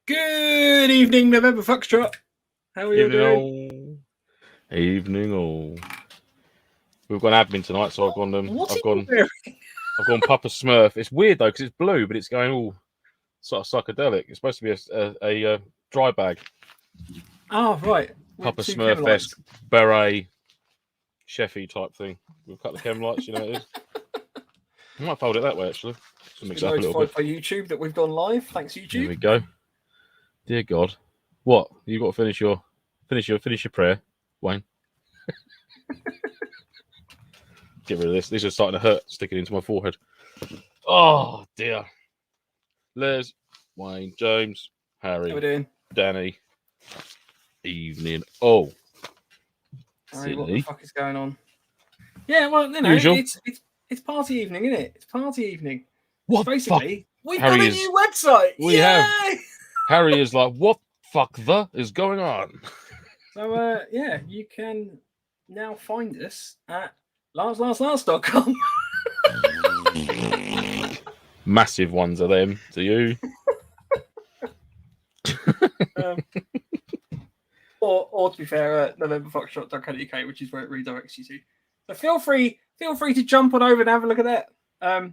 Good evening, November Foxtrot. How are you doing? Evening all. We've got admin tonight, so I've gone. I've gone Papa Smurf. It's weird though because it's blue, but it's going all sort of psychedelic. It's supposed to be a dry bag. Oh right, Papa Smurf-esque beret, chefy type thing. With a couple of chem lights, you know what it is. I might fold it that way actually. Mix up a little bit. By YouTube that we've gone live. Thanks YouTube. There we go. Dear God, what you got to finish your prayer, Wayne. Get rid of this. These are starting to hurt. Sticking into my forehead. Oh dear. Les, Wayne, James, Harry, how we doing? Danny. Evening. Oh, Harry, what the fuck is going on? Yeah, well, you know, it's party evening, isn't it? It's party evening. What basically? We've got a new website. We have. Harry is like, what fuck the is going on? So, yeah, you can now find us at last.com. Massive ones are them to you. Or to be fair, novemberfoxtrot.co.uk, which is where it redirects you to. So feel free to jump on over and have a look at that.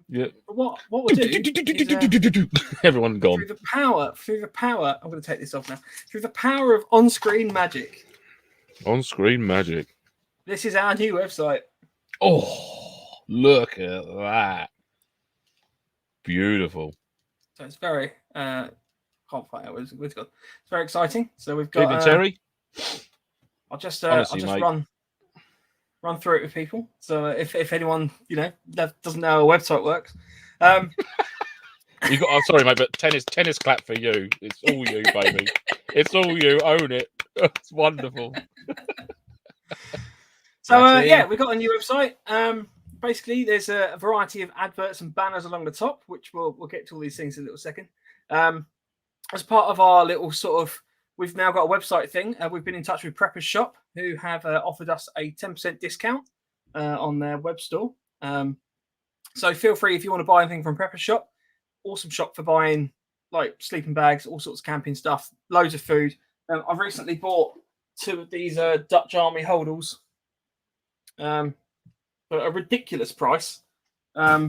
Yeah. What we'll do is, everyone gone. Through the power. I'm going to take this off now. Through the power of on-screen magic. On-screen magic. This is our new website. Oh, look at that! Beautiful. So it's very can't find out. It's very exciting. So we've got Terry. I'll just Honestly, run through it with people. So if anyone that doesn't know how a website works, you got. I'm sorry, mate, but tennis clap for you. It's all you, baby. It's all you. Own it. It's wonderful. So yeah, we've got a new website. Basically, there's a variety of adverts and banners along the top, which we'll get to all these things in a little second. As part of our little sort of, we've now got a website thing. We've been in touch with Prepper's Shop, who have offered us a 10% discount on their web store. So feel free if you want to buy anything from Prepper's Shop. Awesome shop for buying like sleeping bags, all sorts of camping stuff, loads of food. I've recently bought 2 of these Dutch Army holdalls for a ridiculous price. Like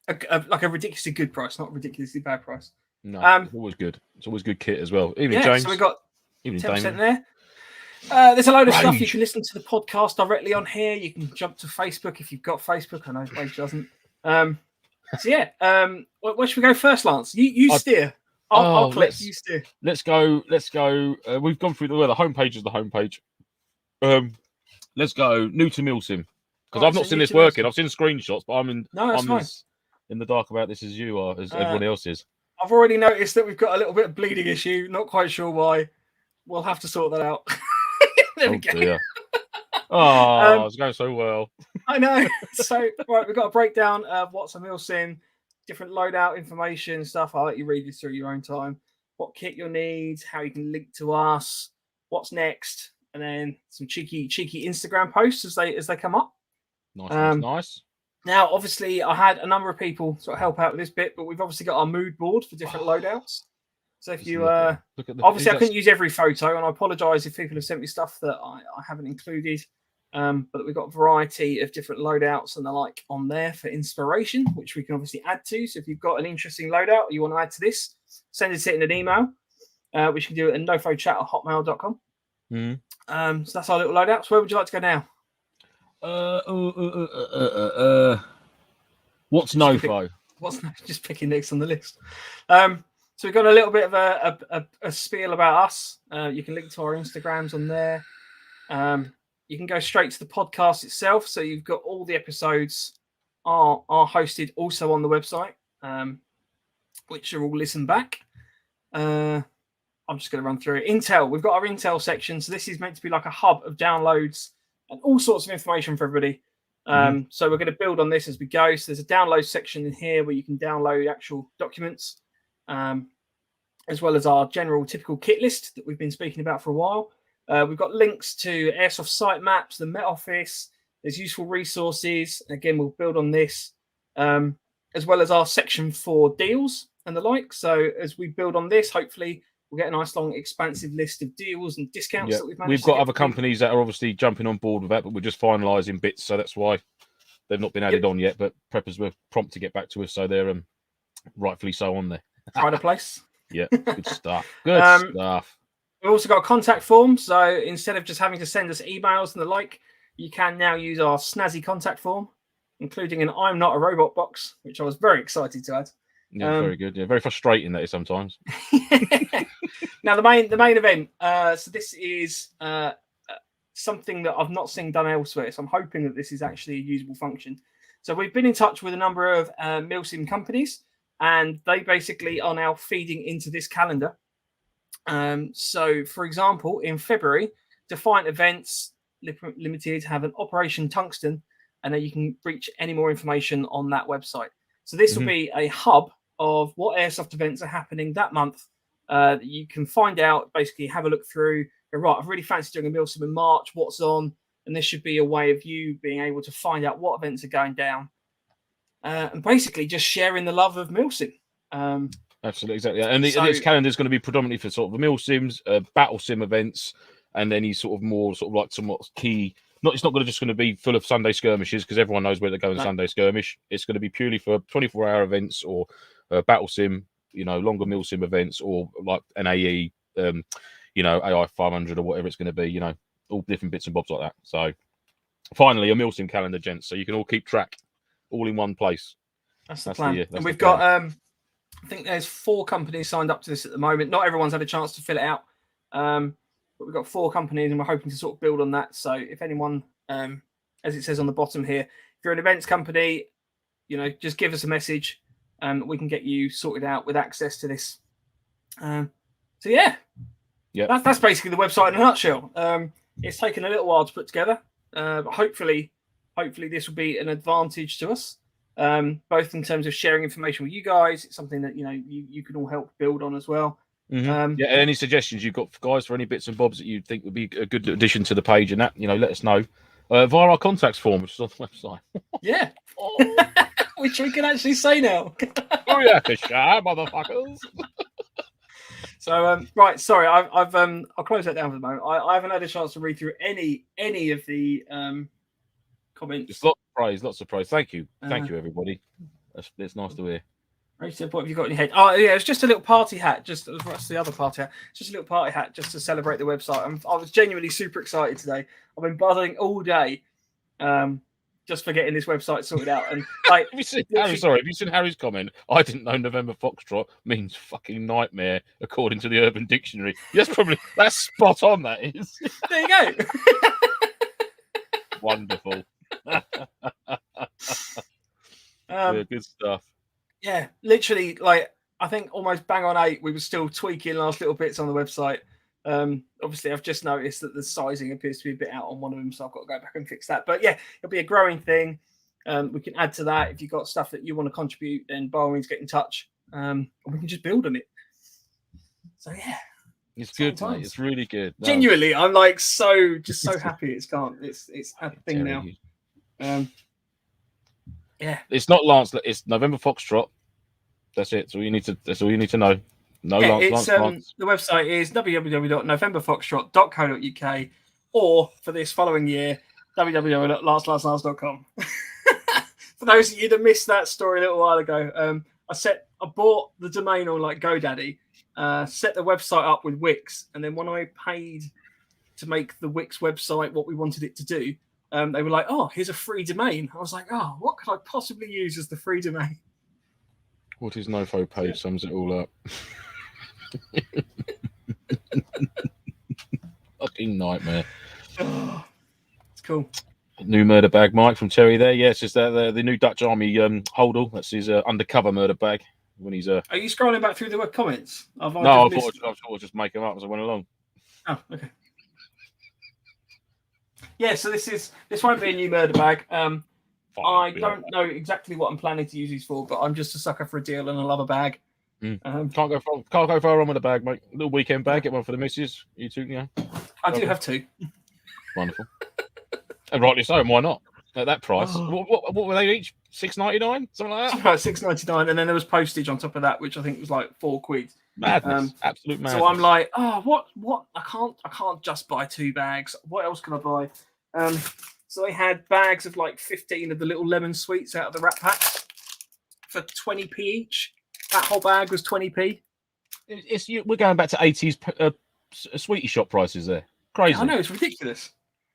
a ridiculously good price, not a ridiculously bad price. No, it's always good. It's always good kit as well. Even James. So we got 10% Damon. there. There's a load of stuff. You can listen to the podcast directly on here. You can jump to Facebook if you've got Facebook. I know Wade doesn't. So yeah, where should we go first, Lance? You steer. I'll click. You steer. Let's go. We've gone through the homepage is the homepage. Let's go new to MilSim because I've not seen this working. I've seen screenshots, but I'm in the dark about this as you are, as everyone else is. I've already noticed that we've got a little bit of bleeding issue. Not quite sure why. We'll have to sort that out. There we go. Dear. Oh, it's going so well. I know. So, right, we've got a breakdown of what's a MilSim, different loadout information stuff. I'll let you read this through your own time. What kit you'll need, how you can link to us, what's next, and then some cheeky Instagram posts as they come up. Nice. Now, obviously, I had a number of people sort of help out with this bit, but we've obviously got our mood board for different loadouts. So if you obviously I couldn't use every photo, and I apologise if people have sent me stuff that I haven't included. But we've got a variety of different loadouts and the like on there for inspiration, which we can obviously add to. So if you've got an interesting loadout you want to add to this, send it in an email, which you can do at nofochat@hotmail.com. So that's our little loadouts. Where would you like to go now? What's Nofo? Just picking next on the list. So we've got a little bit of a spiel about us. You can link to our Instagrams on there. You can go straight to the podcast itself. So you've got all the episodes are hosted also on the website, which are all listened back. I'm just going to run through it. Intel. We've got our Intel section. So this is meant to be like a hub of downloads and all sorts of information for everybody. So we're going to build on this as we go. So there's a download section in here where you can download actual documents, as well as our general typical kit list that we've been speaking about for a while. We've got links to Airsoft site maps, the Met Office. There's useful resources. Again, we'll build on this, as well as our section for deals and the like. So as we build on this, hopefully we'll get a nice long expansive list of deals and discounts that we've managed. We've got other companies that are obviously jumping on board with that, but we're just finalising bits, so that's why they've not been added on yet. But preppers were prompt to get back to us, so they're rightfully so on there. Pride of place. Yeah, good stuff. Good stuff. We've also got a contact form, so instead of just having to send us emails and the like, you can now use our snazzy contact form, including an "I'm not a robot" box, which I was very excited to add. Yeah, very good. Yeah, very frustrating that is sometimes. Now the main event. So this is something that I've not seen done elsewhere. So I'm hoping that this is actually a usable function. So we've been in touch with a number of MilSim companies, and they basically are now feeding into this calendar. So, for example, in February, Defiant Events Limited have an Operation Tungsten, and then you can reach any more information on that website. So this will be a hub of what airsoft events are happening that month. That you can find out, basically have a look through. Right, I've really fancied doing a MilSim in March. What's on? And this should be a way of you being able to find out what events are going down, and basically just sharing the love of MilSim. Absolutely, exactly. And this calendar is going to be predominantly for sort of the MilSims, battle sim events, and any sort of more sort of like somewhat key. It's not just going to be full of Sunday skirmishes, because everyone knows where they're going Sunday skirmish. It's going to be purely for 24-hour events or battle sim, longer MilSim events, or like an AE, AI 500 or whatever it's going to be. All different bits and bobs like that. So finally, a MilSim calendar, gents, so you can all keep track, all in one place. That's the plan. And we've got, I think there's 4 companies signed up to this at the moment. Not everyone's had a chance to fill it out, but we've got 4 companies, and we're hoping to sort of build on that. So if anyone, as it says on the bottom here, if you're an events company, just give us a message, and we can get you sorted out with access to this. That's basically the website in a nutshell. It's taken a little while to put together, but hopefully this will be an advantage to us, both in terms of sharing information with you guys. It's something that you can all help build on as well. Any suggestions you've got, guys, for any bits and bobs that you think would be a good addition to the page, and that let us know via our contacts form, which is on the website. Yeah, which we can actually say now. Oh yeah, shy motherfuckers. So right, sorry, I'll close that down for the moment. I haven't had a chance to read through any of the comments. Just lots of praise. Thank you, everybody. It's nice to hear. Rachel, what have you got in your head? Oh yeah, it's just a little party hat. That's the other party hat. It's just a little party hat, just to celebrate the website. I was genuinely super excited today. I've been buzzing all day, just for getting this website sorted out. And like, have you seen Harry's comment? I didn't know November Foxtrot means fucking nightmare, according to the Urban Dictionary. That's spot on. That is. There you go. Wonderful. Good stuff. Yeah, literally, like, I think almost bang on 8. We were still tweaking last little bits on the website. Obviously, I've just noticed that the sizing appears to be a bit out on one of them, so I've got to go back and fix that. But yeah, it'll be a growing thing. We can add to that. If you've got stuff that you want to contribute, then by all means get in touch, and we can just build on it. So yeah, it's good, mate. It's really good. No. Genuinely, I'm like so happy it's a thing now. Yeah, it's not Lance. It's November Foxtrot. That's it. That's all you need to know. No, Lance. The website is www.novemberfoxtrot.co.uk, or for this following year, www.lance.com. For those of you that missed that story a little while ago, I bought the domain on like GoDaddy, set the website up with Wix, and then when I paid to make the Wix website what we wanted it to do, they were like, "Oh, here's a free domain." I was like, "Oh, what could I possibly use as the free domain?" What is Nofo page sums it all up. Fucking nightmare. Oh, it's cool. New murder bag, Mike, from Terry there. Yes, it's the new Dutch Army holdall. That's his undercover murder bag. When he's Are you scrolling back through the web comments? I thought I'd just make them up as I went along. Oh, okay. Yeah, so this won't be a new murder bag. I don't know exactly what I'm planning to use these for, but I'm just a sucker for a deal and I love a bag. Can't go far wrong with a bag, mate. A little weekend bag, get one for the missus. You two, I do have 2. Wonderful. And rightly so, and why not? At that price. What were they each? $6.99? Something like that? About $6.99, and then there was postage on top of that, which I think was like £4. Madness, absolute madness. So I'm like, oh, what? I can't just buy 2 bags. What else can I buy? So I had bags of like 15 of the little lemon sweets out of the wrap packs for 20p each. That whole bag was 20p. We're going back to 80s sweetie shop prices there. Crazy. Yeah, I know, it's ridiculous.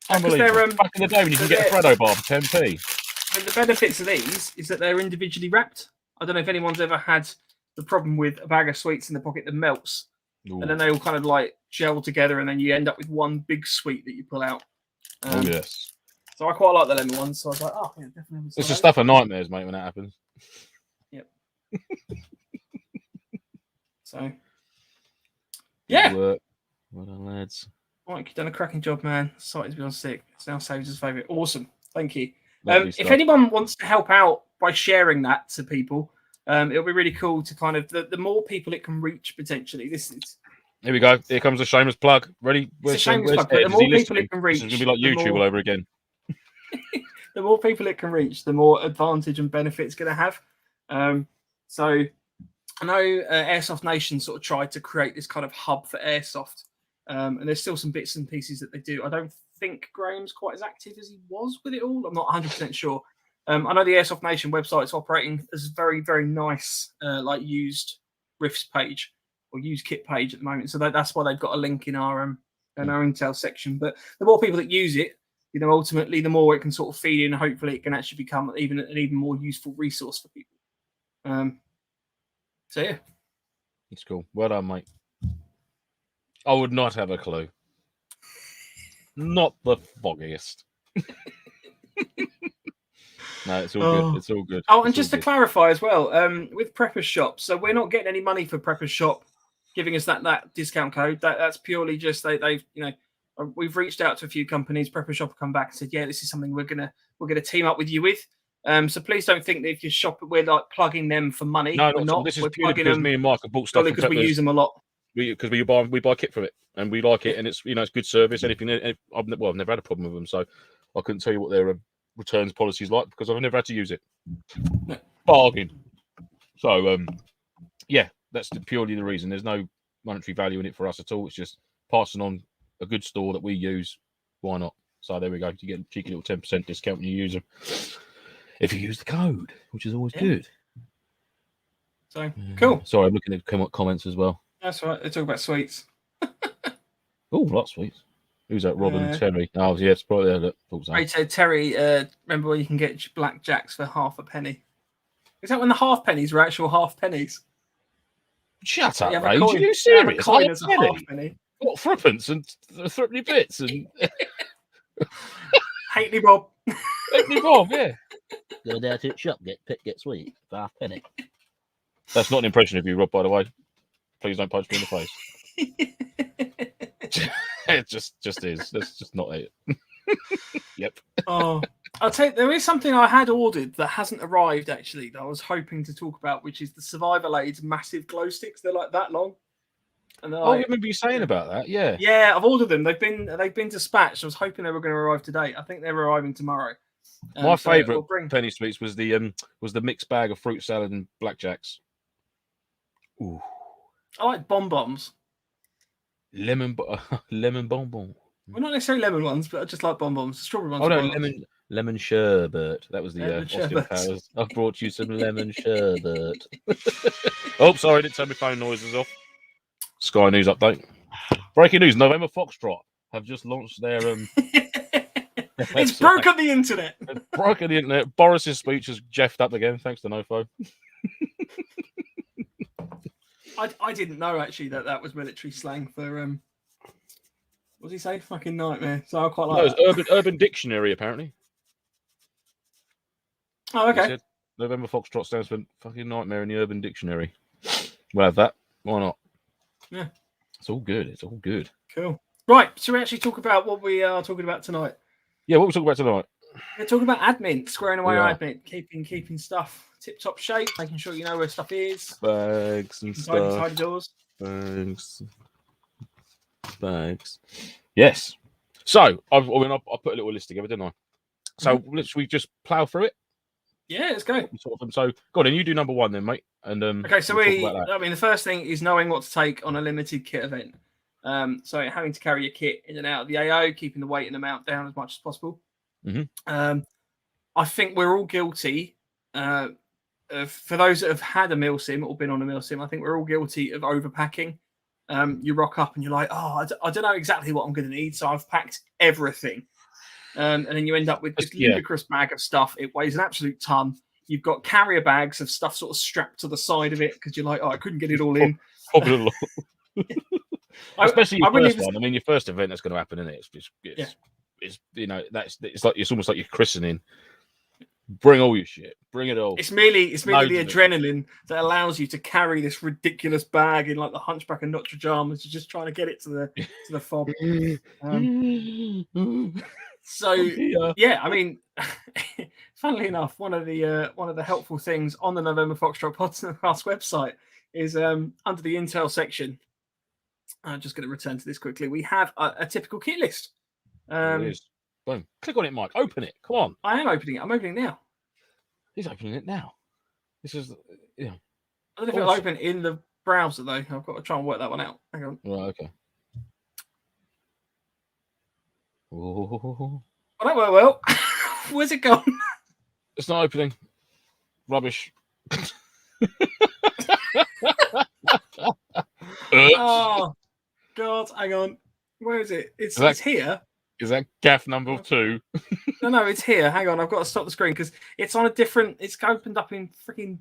Unbelievable. Back in the day when you can get a Freddo bar for 10p. And the benefits of these is that they're individually wrapped. I don't know if anyone's ever had the problem with a bag of sweets in the pocket that melts. Ooh. And then they all kind of like gel together, and then you end up with one big sweet that you pull out. Oh, yes. So I quite like the lemon ones. So I was like, oh, yeah, definitely. It's the stuff of nightmares, mate, when that happens. Yep. So, yeah. Well done, lads. Mike, you've done a cracking job, man. Sorry to be on sick. It's now Sage's favourite. Awesome. Thank you. If anyone wants to help out by sharing that to people, it'll be really cool to kind of the more people it can reach potentially. This is. Here we go. Here comes a shameless plug. Ready? It's a shameless plug. But the more people it can reach, it's going to be like YouTube all over again. The more people it can reach, the more advantage and benefit it's going to have. So I know Airsoft Nation sort of tried to create this kind of hub for Airsoft. And there's still some bits and pieces that they do. I don't think Graham's quite as active as he was with it all. I'm not 100% sure. I know the Airsoft Nation website is operating as a very, very nice, like used riffs page or used kit page at the moment. So that's why they've got a link in our Intel section. But the more people that use it, you know, ultimately, the more it can sort of feed in. Hopefully, it can actually become an even more useful resource for people. So yeah, it's cool. Well done, mate. I would not have a clue. Not the foggiest. No, it's all good. It's all good. Oh, and just to clarify as well, with Preppers Shop, so we're not getting any money for Preppers Shop giving us that discount code. That's purely just they've we've reached out to a few companies. Preppers Shop have come back and said, yeah, this is something we're gonna team up with you with. So please don't think that if you shop, we're like plugging them for money. No, not. This is purely because me and Mark have bought stuff because we use them a lot. Because we buy kit from it and we like it, and it's it's good service. I've never had a problem with them, so I couldn't tell you what their returns policy is like because I've never had to use it. No. Bargain. So yeah, that's purely the reason. There's no monetary value in it for us at all. It's just passing on a good store that we use. Why not? So there we go. You get a cheeky little 10% discount when you use them. If you use the code, which is always good. So cool. Sorry, I'm looking at comments as well. That's right. They talk about sweets. Oh, lots of sweets. Who's that? Robin and Terry. Oh, yeah, it's probably that. Right, so Terry, remember where you can get blackjacks for half a penny? Is that when the half pennies were actual half pennies? Shut up, Ray. Are you serious? Coin as a half penny. What, threepence and threepenny bits and Haley Bob. Haley Bob, yeah. Go down to the shop, get sweet for half penny. That's not an impression of you, Rob, by the way. Please don't punch me in the face. It just is. That's just not it. Yep. Oh, I'll tell you, there is something I had ordered that hasn't arrived actually that I was hoping to talk about, which is the Survival Aids massive glow sticks. They're like that long. And I remember you saying about that. Yeah. Yeah, I've ordered them. They've been dispatched. I was hoping they were going to arrive today. I think they're arriving tomorrow. My favourite penny sweets was the mixed bag of fruit salad and blackjacks. Ooh. I like bonbons. Lemon bonbon. Well, not necessarily lemon ones, but I just like bonbons. Strawberry ones. Oh no, lemon sherbet. That was the Austin Powers. I've brought you some lemon sherbet. Oh, sorry, I didn't turn my phone noises off. Sky News update. Breaking news: November Foxtrot have just launched their It's broken the internet. It's broken the internet. Boris's speech has jeffed up again, thanks to Nofo. I didn't know actually that was military slang for what does he say? Fucking nightmare. So I quite like that. It was Urban Dictionary apparently. Oh, okay. November Foxtrot stands for fucking nightmare in the Urban Dictionary. We'll have that. Why not? Yeah. It's all good. It's all good. Cool. Right. So we actually talk about what we are talking about tonight. Yeah, what are we talking about tonight? We're talking about admin, squaring away admin, keeping stuff tip-top shape, making sure you know where stuff is. Bags and stuff. Tidy doors. Bags. Yes. So, I put a little list together, didn't I? So, let's we just plough through it? Yeah, let's go. So, go on, and you do number one then, mate. And okay, so we'll I mean, the first thing is knowing what to take on a limited kit event. So having to carry your kit in and out of the AO, keeping the weight and amount down as much as possible. Mm-hmm. I think we're all guilty. For those that have had a MilSim or been on a MilSim, I think we're all guilty of overpacking. You rock up and you're like, oh, I don't know exactly what I'm going to need, so I've packed everything. And then you end up with this ludicrous bag of stuff. It weighs an absolute ton. You've got carrier bags of stuff sort of strapped to the side of it because you're like, oh, I couldn't get it all in. Probably a lot. Especially your first one. I mean, your first event that's going to happen, isn't it? It's you know, it's almost like your christening. Bring all your shit. Bring it all. It's merely the adrenaline that allows you to carry this ridiculous bag in like the Hunchback of Notre Dame as you're just trying to get it to the fob. So yeah, I mean, funnily enough, one of the helpful things on the November Foxtrot podcast website is under the Intel section. I'm just going to return to this quickly. We have a typical kit list. It is. Boom. Click on it, Mike. Open it. Come on. I am opening it. I'm opening it now. He's opening it now. This is I don't know if it'll open in the browser though. I've got to try and work that one out. Hang on. Right. Okay. Well, that went well. Where's it gone? It's not opening. Rubbish. Oh God! Hang on. Where is it? It's here. Is that gaff number 2? No, it's here. Hang on, I've got to stop the screen because it's on a different. It's opened up in freaking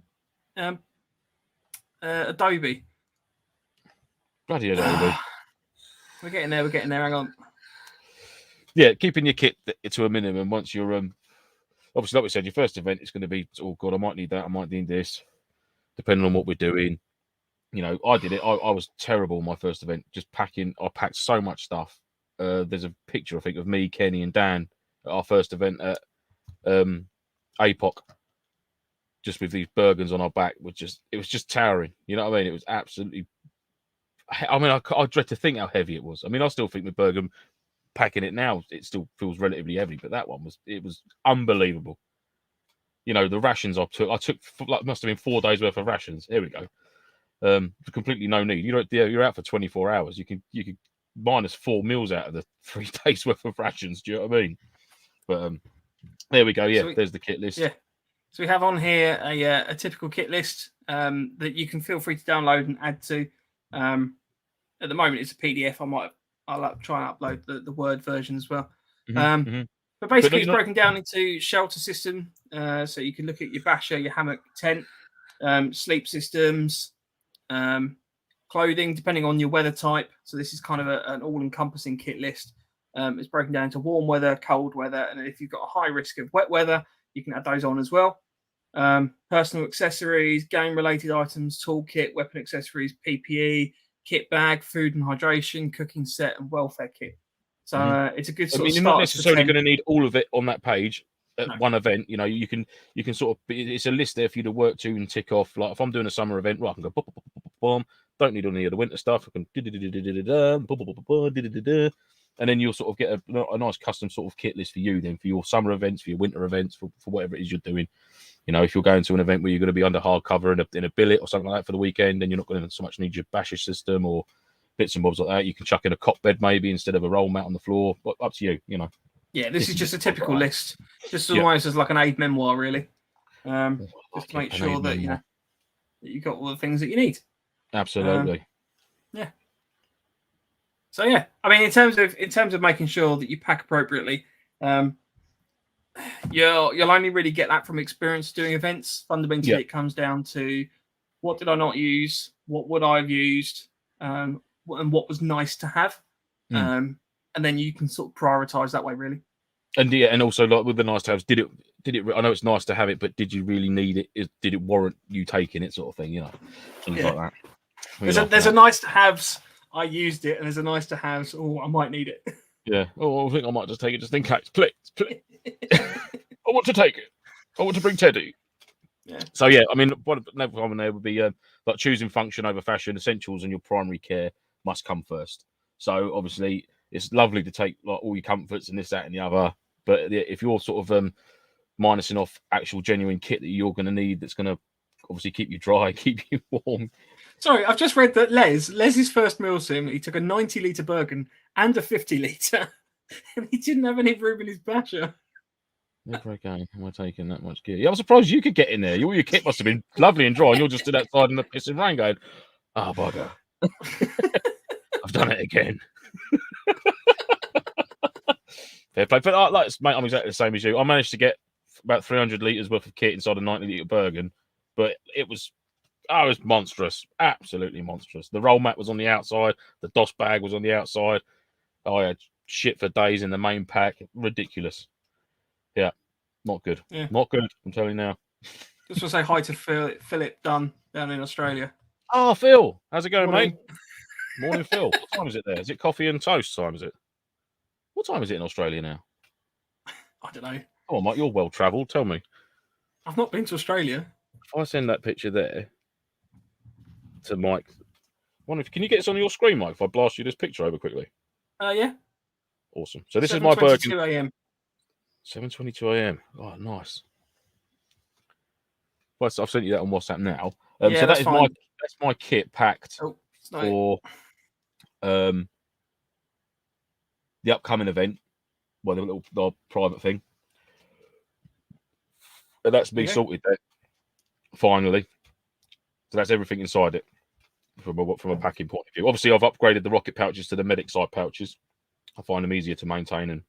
Adobe. Bloody Adobe. We're getting there. Hang on. Yeah, keeping your kit to a minimum. Once you're obviously, like we said, your first event is going to be, oh God, I might need that. I might need this, depending on what we're doing. You know, I did it. I was terrible my first event, just packing. I packed so much stuff. There's a picture, I think, of me, Kenny, and Dan at our first event at APOC, just with these Bergens on our back. It was just towering. You know what I mean? It was absolutely. I mean, I dread to think how heavy it was. I mean, I still think with Bergen packing it now, it still feels relatively heavy, but that one was unbelievable. You know, the rations I took like must have been 4 days worth of rations. Here we go. Completely no need. You're out for 24 hours. You could minus 4 meals out of the 3 days worth of rations. Do you know what I mean? But there we go. Yeah, there's the kit list. Yeah. So we have on here a typical kit list that you can feel free to download and add to. At the moment, it's a PDF. I'll try and upload the Word version as well. But basically, it's broken down into shelter system. So you can look at your basher, your hammock, tent, sleep systems, clothing, depending on your weather type. So this is kind of an all-encompassing kit list. It's broken down into warm weather, cold weather, and if you've got a high risk of wet weather, you can add those on as well. Personal accessories, game-related items, toolkit, weapon accessories, PPE, kit bag, food and hydration, cooking set, and welfare kit. So it's a good sort of start. You're not necessarily going to need all of it on that page at one event. You know, you can sort of, it's a list there for you to work to and tick off. Like if I'm doing a summer event, right, I can go boom, boom, boom, boom. Don't need any of the winter stuff. I can and then you'll sort of get a nice custom sort of kit list for you then for your summer events, for your winter events, for whatever it is you're doing. You know, if you're going to an event where you're going to be under hard cover in a billet or something like that for the weekend, then you're not going to so much need your basher system or bits and bobs like that. You can chuck in a cot bed maybe instead of a roll mat on the floor. But up to you, you know. Yeah, this is just a typical list. Just almost as like an aid memoir, really. Just to make sure that you know that you got all the things that you need. Absolutely. Yeah. So yeah, I mean, in terms of making sure that you pack appropriately, you'll only really get that from experience doing events. Fundamentally, it comes down to what did I not use, what would I have used, and what was nice to have, and then you can sort of prioritize that way, really. And also like with the nice to haves, did it? I know it's nice to have it, but did you really need it? Did it warrant you taking it, sort of thing? You know, things like that. There's a nice to haves. I used it, and there's a nice to haves. Oh, I might need it. Yeah. Oh, I think I might just take it just in case. Please. I want to take it. I want to bring Teddy. Yeah. So yeah, I mean, another comment there would be like choosing function over fashion. Essentials and your primary care must come first. So obviously, it's lovely to take like all your comforts and this, that, and the other. But if you're sort of minusing off actual genuine kit that you're going to need. That's going to obviously keep you dry, keep you warm. Sorry, I've just read that Les's first MilSim, he took a 90-litre Bergen and a 50-litre, and he didn't have any room in his basher. Never again am I taking that much gear. Yeah, I'm surprised you could get in there. All your kit must have been lovely and dry, and you're just stood outside in the pissing rain going, "Oh, bugger. I've done it again." Fair play. But mate, I'm exactly the same as you. I managed to get about 300 litres worth of kit inside a 90-litre Bergen, but it was monstrous. Absolutely monstrous. The roll mat was on the outside. The DOS bag was on the outside. I had shit for days in the main pack. Ridiculous. Yeah, not good. Yeah. Not good, I'm telling you now. Just want to say hi to Philip Dunn down in Australia. Oh, Phil. How's it going, Morning. mate? Morning, Phil. What time is it there? Is it coffee and toast time, is it? What time is it in Australia now? I don't know. Oh, Mike, you're well-travelled. Tell me. I've not been to Australia. If I send that picture there to Mike, can you get this on your screen, Mike, if I blast you this picture over quickly? Yeah. Awesome. So this is my Bergen. 7:22 a.m. 7:22 a.m. Oh, nice. Well, I've sent you that on WhatsApp now. Yeah, so that's fine. that's my kit packed for the upcoming event. Well, the private thing. But that's me sorted there. Finally. So that's everything inside it from a packing point of view. Obviously, I've upgraded the rocket pouches to the medic side pouches. I find them easier to maintain and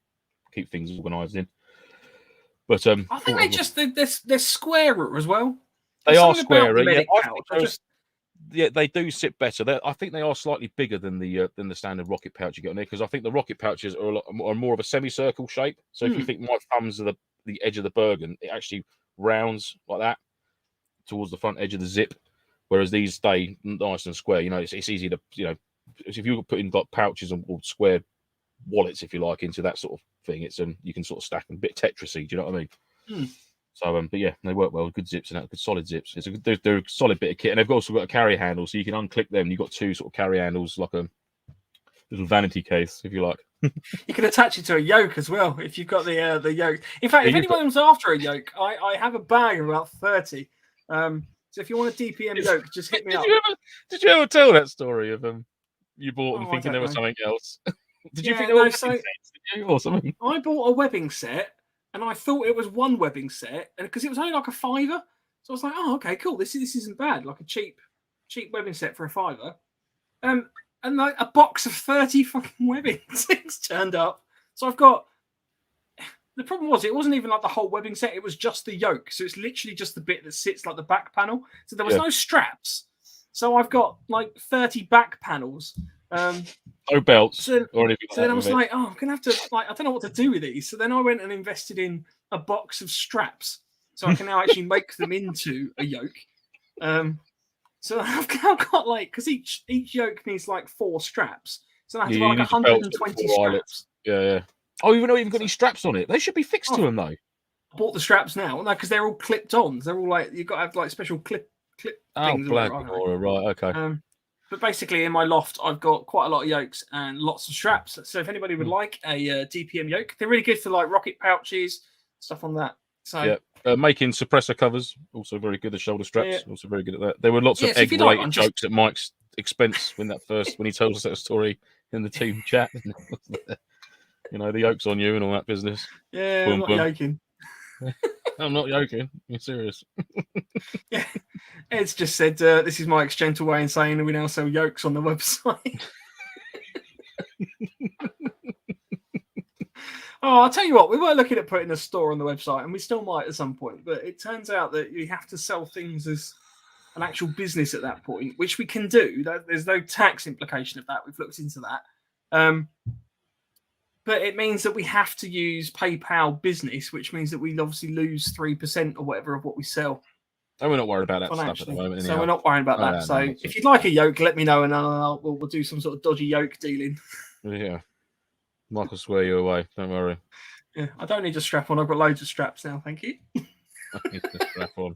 keep things organised in. But I think they're squarer as well. They are squarer. Yeah, they do sit better. I think they are slightly bigger than the standard rocket pouch you get on there, because I think the rocket pouches are more of a semicircle shape. So if you think my thumbs are the edge of the Bergen, it actually rounds like that towards the front edge of the zip, whereas these stay nice and square. It's easy to if you put in like pouches or square wallets, if you like, into that sort of thing, it's you can sort of stack them a bit Tetrisy. Do you know what I mean? So but yeah, they work well. Good zips and good solid zips. They're a solid bit of kit, and they've also got a carry handle, so you can unclip them. You've got two sort of carry handles, like a little vanity case, if you like. You can attach it to a yoke as well if you've got the yoke. In fact, if anyone's after a yoke, I have a bag of about 30. So if you want a DPM yoke, just hit me up. Did you ever tell that story of you bought them thinking there was something else? Did you think there was or something? I bought a webbing set, and I thought it was one webbing set, and because it was only like a £5, so I was like, "Oh, okay, cool. This isn't bad. Like a cheap webbing set for a £5." And like a box of 30 fucking webbing things turned up. So I've got. The problem was it wasn't even like the whole webbing set. It was just the yoke. So it's literally just the bit that sits like the back panel. So there was no straps. So I've got like 30 back panels. No belts or anything. So then I was like, oh, I'm gonna have to I don't know what to do with these. So then I went and invested in a box of straps, so I can now actually make them into a yoke. So I've got like, because each yoke needs like 4 straps, so I have to buy like 120 straps. Yeah. Oh, even though you've got any straps on it, they should be fixed to them though. I bought the straps now, because they're all clipped on. They're all like, you've got to have like special clip things. Right, okay. But basically, in my loft, I've got quite a lot of yokes and lots of straps. So if anybody would like a DPM yoke, they're really good for like rocket pouches, stuff on that. So making suppressor covers, also very good. The shoulder straps, also very good at that. There were lots of egg-related jokes at Mike's expense when he told us that story in the team chat. The yoke's on you and all that business. Yeah, I'm not yoking. I'm not joking. You're serious. Yeah. Ed's just said, this is Mike's gentle way in saying that we now sell yokes on the website. I'll tell you what, we were looking at putting a store on the website, and we still might at some point, but it turns out that you have to sell things as an actual business at that point, which we can do. There's no tax implication of that. We've looked into that. But it means that we have to use PayPal Business, which means that we obviously lose 3% or whatever of what we sell. And we're not worried about that stuff at the moment. So we're not worrying about that. So if you'd like a yoke, let me know, and we'll do some sort of dodgy yoke dealing. Yeah. Mike will swear you away. Don't worry. Yeah, I don't need a strap on. I've got loads of straps now. Thank you. I need the strap on.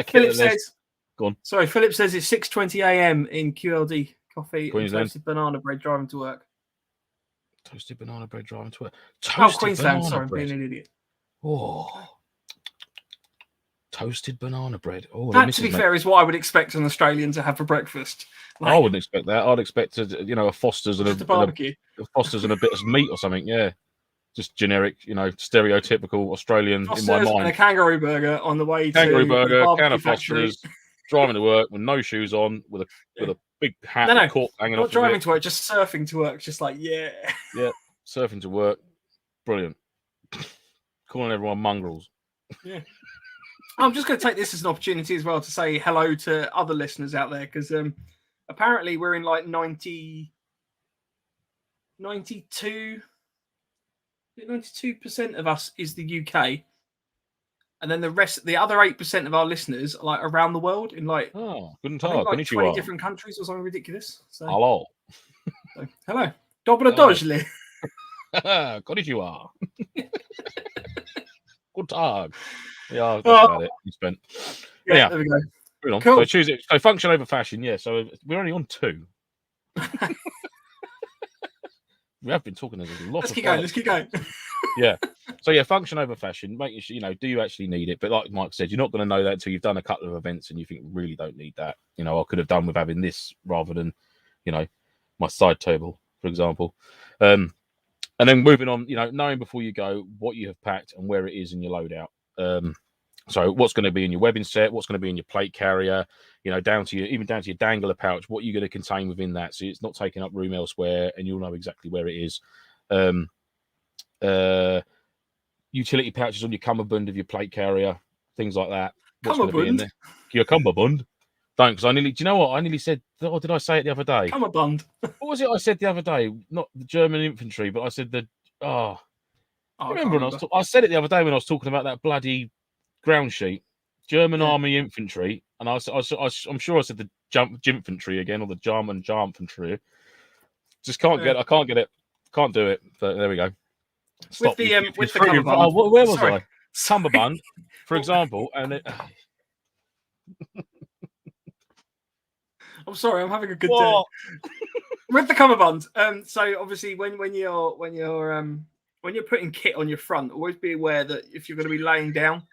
Philip says, go on. Sorry, Philip says it's 6:20 a.m. in QLD. Coffee Queensland. and toasted banana bread driving to work. Toasted banana bread driving to work. Queensland. Sorry, I'm being an idiot. Oh. Toasted banana bread. Oh, that, to be fair, is what I would expect an Australian to have for breakfast. I wouldn't expect that. I'd expect a Foster's and a barbecue. a Foster's and a bit of meat or something. Yeah, just generic, stereotypical Australian Foster's in my mind. And a kangaroo burger on the way kangaroo to burger, the can of factory. Foster's, driving to work with no shoes on, with a big hat, and cork hanging off. Not driving to work, just surfing to work, just like yeah, surfing to work, brilliant. Calling everyone mongrels. Yeah. I'm just going to take this as an opportunity as well to say hello to other listeners out there, because apparently we're in like 92% of us is the UK, and then the other 8% of our listeners are like around the world in like guten I think Tag, like 20 different countries or something ridiculous. So, hello. So, hello. Dobro dojli. Konnichiwa. Good Tag. Yeah, that's about it. You spent. Yeah, there we go. Cool. So choose it. So function over fashion. Yeah. So we're only on 2. We have been talking a lot. Let's keep going. Yeah. So yeah, function over fashion. Making sure do you actually need it? But like Mike said, you're not going to know that until you've done a couple of events and you think really don't need that. I could have done with having this rather than, my side table, for example. And then moving on, knowing before you go what you have packed and where it is in your loadout. So what's going to be in your webbing set, what's going to be in your plate carrier, down to your dangler pouch, what you're going to contain within that, so it's not taking up room elsewhere, and you'll know exactly where it is. Utility pouches on your cummerbund of your plate carrier, things like that. What's going to be in there? Your cummerbund. Don't, because do you know what? I nearly said, or did I say it the other day? Cummerbund. What was it I said the other day? Not the German infantry, but I said I remember I said it the other day when I was talking about that bloody ground sheet, German Army infantry, and I'm sure I said the infantry again, or the German infantry. Just can't get it, can't do it. But there we go. Stop. With the cummerbund. Where was I? Cummerbund, for example, and it. I'm sorry, I'm having a good day. With the cummerbund. So obviously when you're putting kit on your front, always be aware that if you're going to be laying down.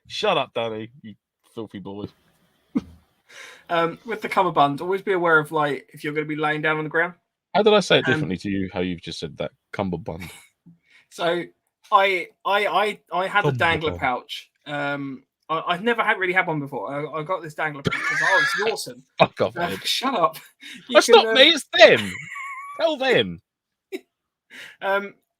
Shut up, Danny, you filthy boy. With the cummerbund, always be aware of if you're going to be laying down on the ground. How did I say it differently to you? How you've just said that cummerbund? So I had a dangler pouch. I've never really had one before. I got this dangler pouch. It's awesome. Fuck off, shut up. That's not me. It's them. Tell them.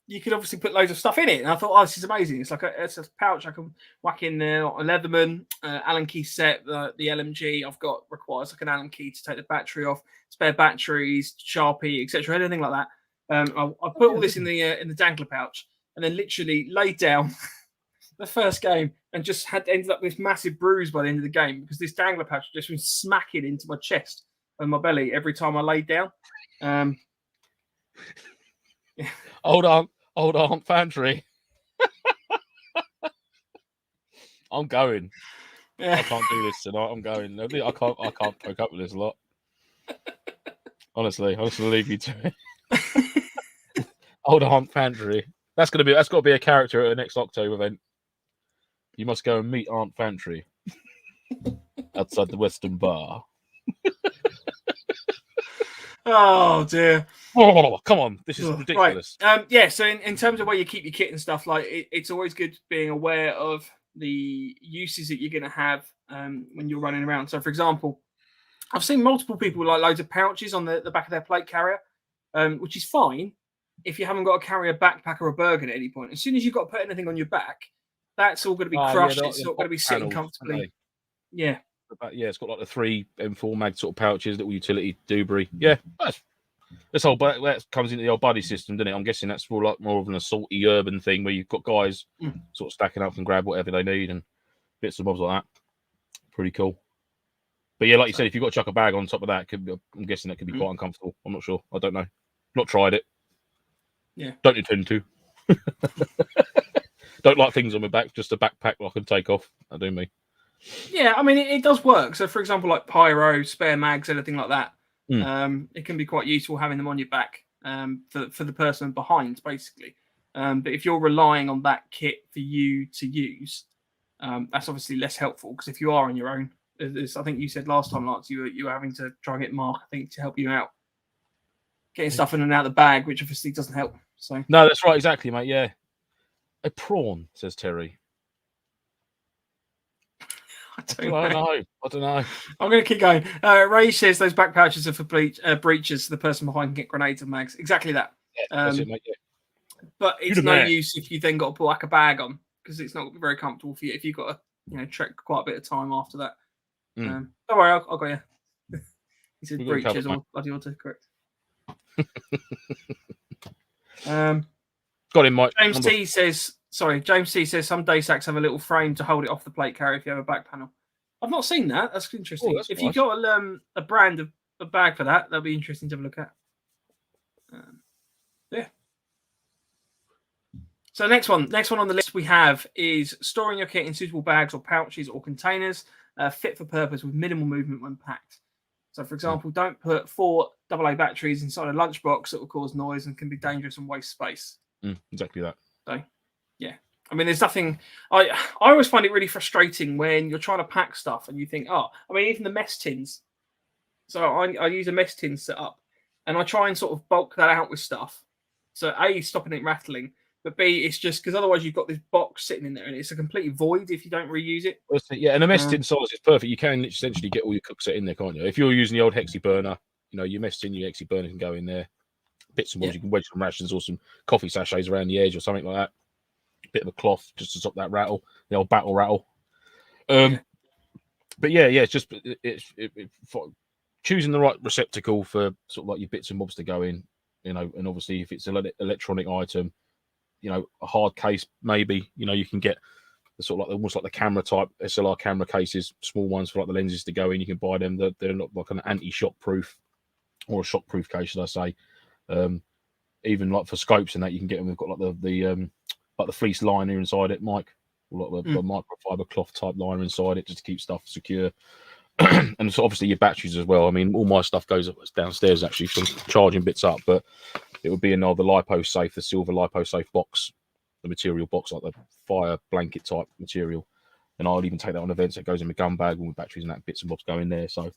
You could obviously put loads of stuff in it, and I thought, this is amazing. It's it's a pouch I can whack in there, a Leatherman, Allen key set, the LMG I've got requires like an Allen key to take the battery off, spare batteries, Sharpie, etc., anything like that. I put all this in the dangler pouch, and then literally laid down the first game and just ended up with this massive bruise by the end of the game because this dangler pouch just been smacking into my chest and my belly every time I laid down. Hold on, Pantry. I'm going. Yeah. I can't do this tonight. I'm going. I can't cope up with this a lot. Honestly, I'm just gonna leave you to it. Hold on, Pantry. That's got to be a character at the next October event. You must go and meet Aunt Pantry outside the Western Bar. Oh dear! Oh, come on, this is ridiculous. Right. So in terms of where you keep your kit and stuff, it's always good being aware of the uses that you're going to have when you're running around. So, for example, I've seen multiple people with loads of pouches on the back of their plate carrier, which is fine if you haven't got to carry a backpack or a Bergen at any point. As soon as you've got to put anything on your back, that's all going to be crushed. It's not going to be sitting comfortably. Yeah. Yeah, it's got like the 3 M4 mag sort of pouches, little utility debris. Yeah, that comes into the old buddy system, doesn't it? I'm guessing that's more of an assaulty urban thing where you've got guys sort of stacking up and grab whatever they need and bits and bobs like that. Pretty cool. But yeah, like you said, if you've got to chuck a bag on top of that, I'm guessing that could be quite uncomfortable. I'm not sure. I don't know. Not tried it. Yeah. Don't intend to. Don't like things on my back, just a backpack I can take off. I do me. Yeah, I mean, it does work. So, for example, like pyro, spare mags, anything like that. It can be quite useful having them on your back for the person behind, basically. But if you're relying on that kit for you to use, that's obviously less helpful, because if you are on your own, as I think you said last time, Lance, you were having to try and get Mark, I think, to help you out. Getting stuff in and out of the bag, which obviously doesn't help. So no, that's right, exactly, mate. Yeah, a prawn, says Terry. I don't know. I'm going to keep going. Ray says those back pouches are for breaches, so the person behind can get grenades and mags. Exactly that. Yeah, that's it, mate. Yeah. But it's no use if you then got to put like a bag on, because it's not very comfortable for you if you've got to trek quite a bit of time after that. Don't worry, I'll go. Yeah. He said breaches or bloody auto correct. Got him, Mike. James T says some day sacks have a little frame to hold it off the plate carrier if you have a back panel. I've not seen that. That's interesting. That's if nice. you've got a brand of a bag for that, that'll be interesting to have a look at. Yeah. So next one on the list we have is storing your kit in suitable bags or pouches or containers fit for purpose with minimal movement when packed. So, for example, don't put 4 AA batteries inside a lunchbox that will cause noise and can be dangerous and waste space. Exactly that. So, yeah. I mean, there's nothing... I always find it really frustrating when you're trying to pack stuff and you think, even the mess tins. So I use a mess tin setup and I try and sort of bulk that out with stuff. So, A, stopping it rattling, but B, it's just because otherwise you've got this box sitting in there and it's a complete void if you don't reuse it. Yeah, and a mess tin size is perfect. You can essentially get all your cook set in there, can't you? If you're using the old Hexi burner, your mess tin, your Hexi burner can go in there. Bits and bobs, you can wedge some rations or some coffee sachets around the edge or something like that. Bit of a cloth just to stop that rattle, the old battle rattle. But yeah, it's just for choosing the right receptacle for sort of like your bits and bobs to go in, and obviously if it's an electronic item, a hard case maybe, you can get the sort of like almost like the camera type SLR camera cases, small ones for like the lenses to go in. You can buy them. They're not like an anti-shock proof or a shock proof case, should I say? Even like for scopes and that, you can get them. They've got like the fleece liner inside it, Mike, or like the microfiber cloth type liner inside it, just to keep stuff secure. And so obviously your batteries as well. I mean, all my stuff goes downstairs actually from charging bits up, but it would be in the lipo safe, the silver lipo safe box, the material box, like the fire blanket type material. And I'll even take that on events. That goes in my gun bag, all my batteries and that bits and bobs go in there. So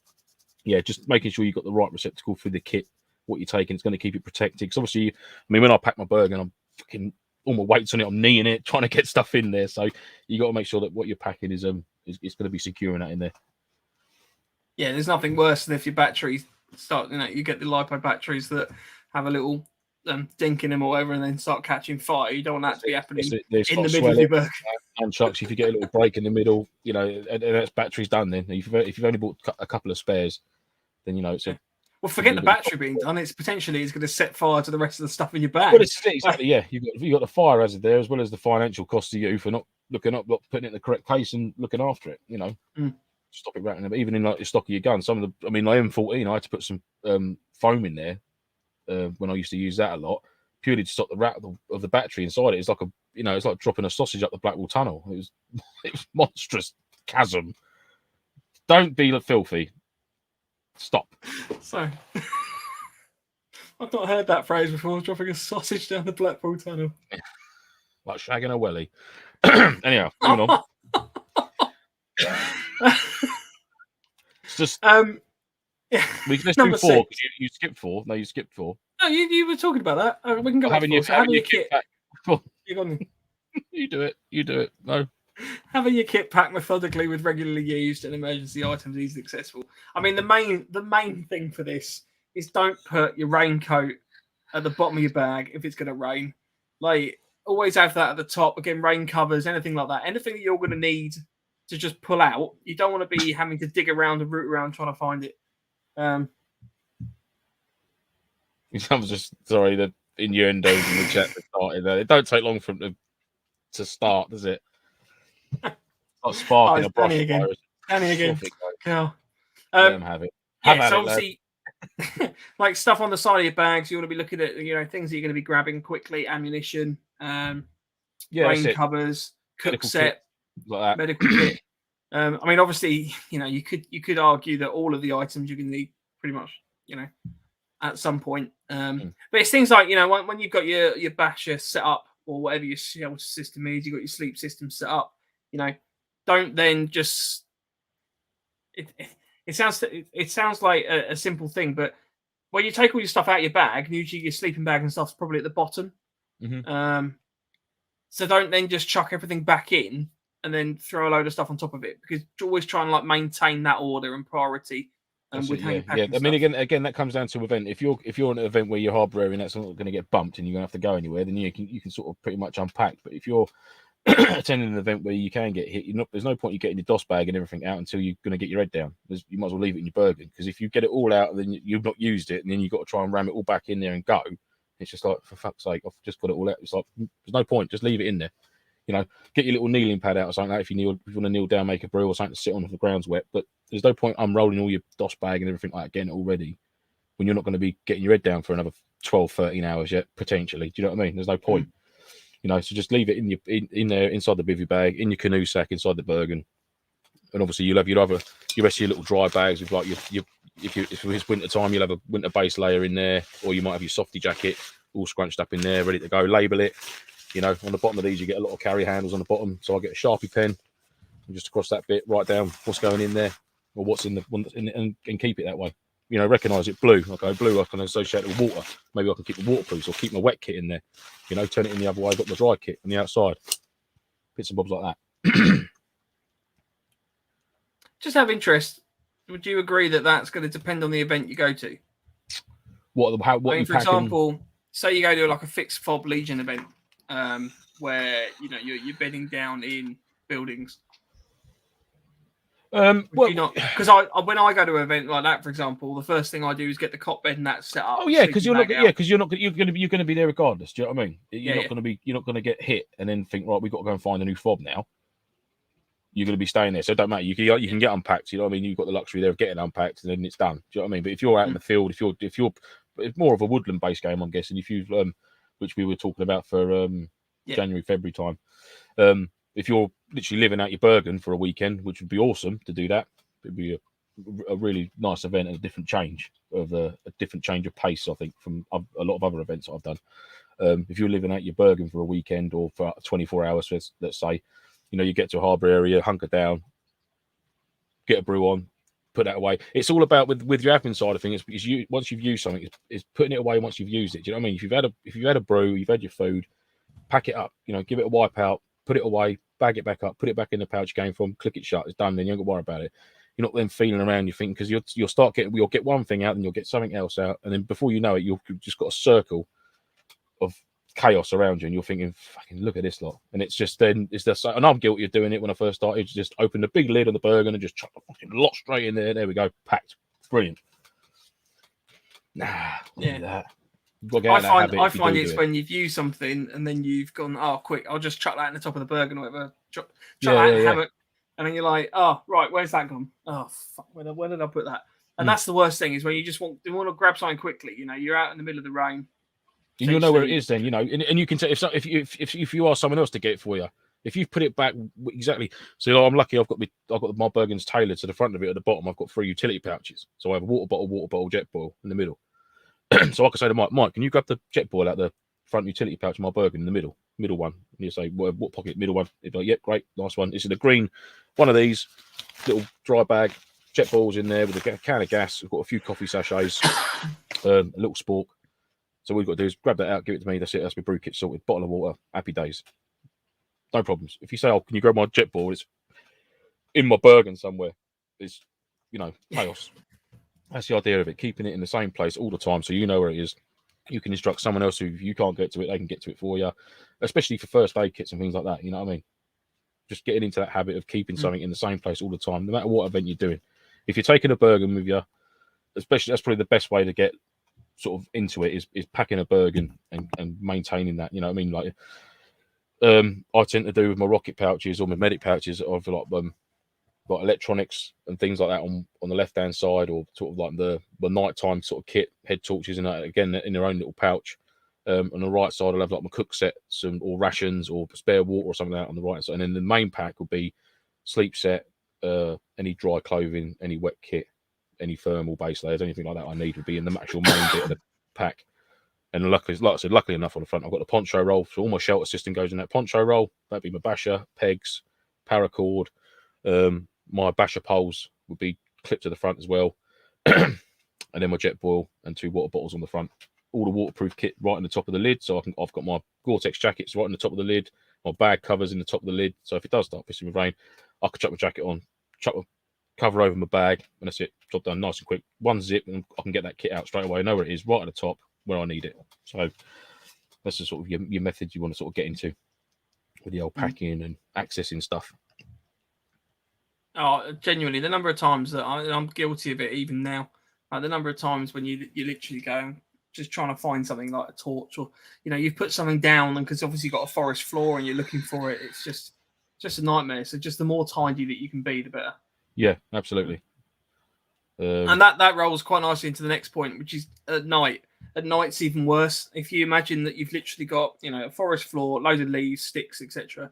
yeah, just making sure you've got the right receptacle for the kit, what you're taking. It's going to keep it protected. Because obviously, when I pack my burger and I'm fucking all my weight's on it, I'm kneeing it, trying to get stuff in there. So you got to make sure that what you're packing is going to be securing that in there. Yeah, there's nothing worse than if your batteries start, you get the LiPo batteries that have a little dink in them or whatever and then start catching fire. You don't want that to be happening in the middle of your burger. And chucks, if you get a little break in the middle, and that's battery's done then. If you've only bought a couple of spares, then, it's a... Well, forget the battery being done. It's going to set fire to the rest of the stuff in your bag. Well, exactly, yeah. You've got the fire hazard there, as well as the financial cost to you for not looking up, not putting it in the correct case and looking after it, Stop it rattling. But even in like the stock of your gun, some of the, my M14, I had to put some foam in there when I used to use that a lot, purely to stop the rattle of the battery inside it. It's like it's like dropping a sausage up the Blackwall Tunnel. It was monstrous chasm. Don't be filthy. Stop. So, I've not heard that phrase before. Dropping a sausage down the Blackwall Tunnel, like shagging a welly. Anyhow, moving on. It's just we can just do 4 because you skipped 4. No, you skipped 4. No, you were talking about that. We can go having your kit back. You do it. No. Having your kit packed methodically with regularly used and emergency items easily accessible. I mean, the main thing for this is don't put your raincoat at the bottom of your bag if it's going to rain. Like, always have that at the top. Again, rain covers, anything like that. Anything that you're going to need to just pull out. You don't want to be having to dig around and root around trying to find it. I was just sorry, the innuendos in the chat that started there. It don't take long for them to start, does it? Like sparking a brush again. Danny again. Yeah. Let them have it. So obviously, like stuff on the side of your bags, you want to be looking at things that you're going to be grabbing quickly: ammunition, rain covers, cook set, like that. medical kit. I mean, obviously, you could argue that all of the items you're going to need pretty much, at some point. But it's things like, when you've got your basher set up or whatever your shelter system is, you've got your sleep system set up, don't then just, it sounds like a simple thing, but when you take all your stuff out of your bag, usually your sleeping bag and stuff's probably at the bottom. So don't then just chuck everything back in and then throw a load of stuff on top of it, because you're always trying to maintain that order and priority. With I mean, again, that comes down to event. If you're in an event where you're harboring, that's not going to get bumped and you're going to have to go anywhere, then you can sort of pretty much unpack. But if you're attending an event where you can get hit, there's no point you getting your DOS bag and everything out until you're going to get your head down. You might as well leave it in your Bergen, because if you get it all out and then you've not used it and then you've got to try and ram it all back in there and go, it's just like, for fuck's sake, I've just got it all out. It's like, there's no point, just leave it in there. Get your little kneeling pad out or something like that if you want to kneel down, make a brew or something to sit on if the ground's wet. But there's no point unrolling all your DOS bag and everything like that, getting it all ready, when you're not going to be getting your head down for another 12, 13 hours yet, potentially. Do you know what I mean? There's no point. So just leave it in there, inside the bivvy bag, in your canoe sack, inside the Bergen. And obviously you'll have your rest of your little dry bags with if it's winter time, you'll have a winter base layer in there, or you might have your softy jacket all scrunched up in there, ready to go. Label it. On the bottom of these, you get a lot of carry handles on the bottom. So I get a Sharpie pen and just across that bit, write down what's going in there or what's in the one, and keep it that way. Recognise it blue. Okay, blue I can associate it with water. Maybe I can keep the waterproofs or keep my wet kit in there. Turn it in the other way. I've got my dry kit on the outside. Bits and bobs like that. Just have interest. Would you agree that that's going to depend on the event you go to? For example, say you go to a fixed fob Legion event. Where you're bedding down in buildings. Because when I go to an event like that, for example, the first thing I do is get the cot bed and that set up. Oh yeah, because you're going to be there regardless. Do you know what I mean? You're not going to get hit and then think, right, we've got to go and find a new fob now. You're going to be staying there, so it don't matter. You can get unpacked. You know what I mean? You've got the luxury there of getting unpacked and then it's done. Do you know what I mean? But if you're out in the field, if you're, it's more of a woodland based game, I'm guessing. If you've which we were talking about for January, February time. If you're literally living out your Bergen for a weekend, which would be awesome to do that, it'd be a really nice event and a different change of pace, I think, from a lot of other events I've done. If you're living out your Bergen for a weekend or for 24 hours, let's say, you get to a harbour area, hunker down, get a brew on, put that away. It's all about with your admin side of things. Because once you've used something, it's putting it away once you've used it. Do you know what I mean? If you've had a brew, you've had your food, pack it up. Give it a wipe out, put it away, bag it back up, put it back in the pouch you came from, click it shut. It's done. Then you don't got to worry about it. You're not then feeling around your thing, because you'll get one thing out, and you'll get something else out, and then before you know it, you've just got a circle of chaos around you, and you're thinking, fucking look at this lot. And it's just and I'm guilty of doing it when I first started. Just open the big lid on the Bergen and just chuck the fucking lot straight in there. There we go, packed. Brilliant. That. I find it's when you've used something and then you've gone, quick, I'll just chuck that in the top of the Bergen or whatever. Chuck that in the hammock, and then you're like, right, where's that gone? Oh fuck, where did I put that? And that's the worst thing, is when you just want to grab something quickly. You're out in the middle of the rain. You'll know where it is then, and you can tell if you ask someone else to get it for you. If you've put it back exactly, so I'm lucky. I've got my Bergens tailored to the front of it. At the bottom, I've got 3 utility pouches. So I have a water bottle, jet boil in the middle. So I can say to Mike, can you grab the jet boil out the front utility pouch of my Bergen in the middle one? And you say, what pocket? Middle one. He'd be like, yep, great, nice one. This is the green one of these little dry bag jet boils in there with a can of gas. We've got a few coffee sachets, a little spork. So what we've got to do is grab that out, give it to me. That's it. That's my brew kit sorted. Bottle of water. Happy days. No problems. If you say, can you grab my jet boil? It's in my Bergen somewhere. It's, chaos. That's the idea of it. Keeping it in the same place all the time, so you know where it is. You can instruct someone else who, if you can't get to it, they can get to it for you. Especially for first aid kits and things like that. You know what I mean? Just getting into that habit of keeping something in the same place all the time, no matter what event you're doing. If you're taking a Bergen with you, especially, that's probably the best way to get sort of into it is packing a Bergen and maintaining that. You know what I mean? Like, I tend to do with my rocket pouches or my medic pouches of like electronics and things like that on the left hand side, or sort of like the nighttime sort of kit, head torches and that, again in their own little pouch. On the right side, I'll have like my cook sets or rations or spare water or something like that on the right side. And then the main pack will be sleep set, any dry clothing, any wet kit, any thermal base layers, anything like that I need would be in the actual main bit of the pack. And luckily, like I said, luckily enough on the front, I've got the poncho roll. So all my shelter system goes in that poncho roll. That'd be my basher, pegs, paracord. My basher poles would be clipped to the front as well. And then my jet boil and 2 water bottles on the front. All the waterproof kit right in the top of the lid. So I've got my Gore-Tex jackets right in the top of the lid. My bag covers in the top of the lid. So if it does start pissing with rain, I could chuck my jacket on, chuck my cover over my bag, and that's it. Job done, nice and quick. One zip, and I can get that kit out straight away. I know where it is, right at the top, where I need it. So that's the sort of your method you want to sort of get into with the old packing and accessing stuff. Oh, genuinely, the number of times that I'm guilty of it, even now. The number of times when you literally go just trying to find something like a torch, or you've put something down, and because obviously you've got a forest floor and you're looking for it, it's just a nightmare. So just the more tidy that you can be, the better. Yeah, absolutely. And that rolls quite nicely into the next point, which is at night. At night's even worse. If you imagine that you've literally got a forest floor, loads of leaves, sticks, etc.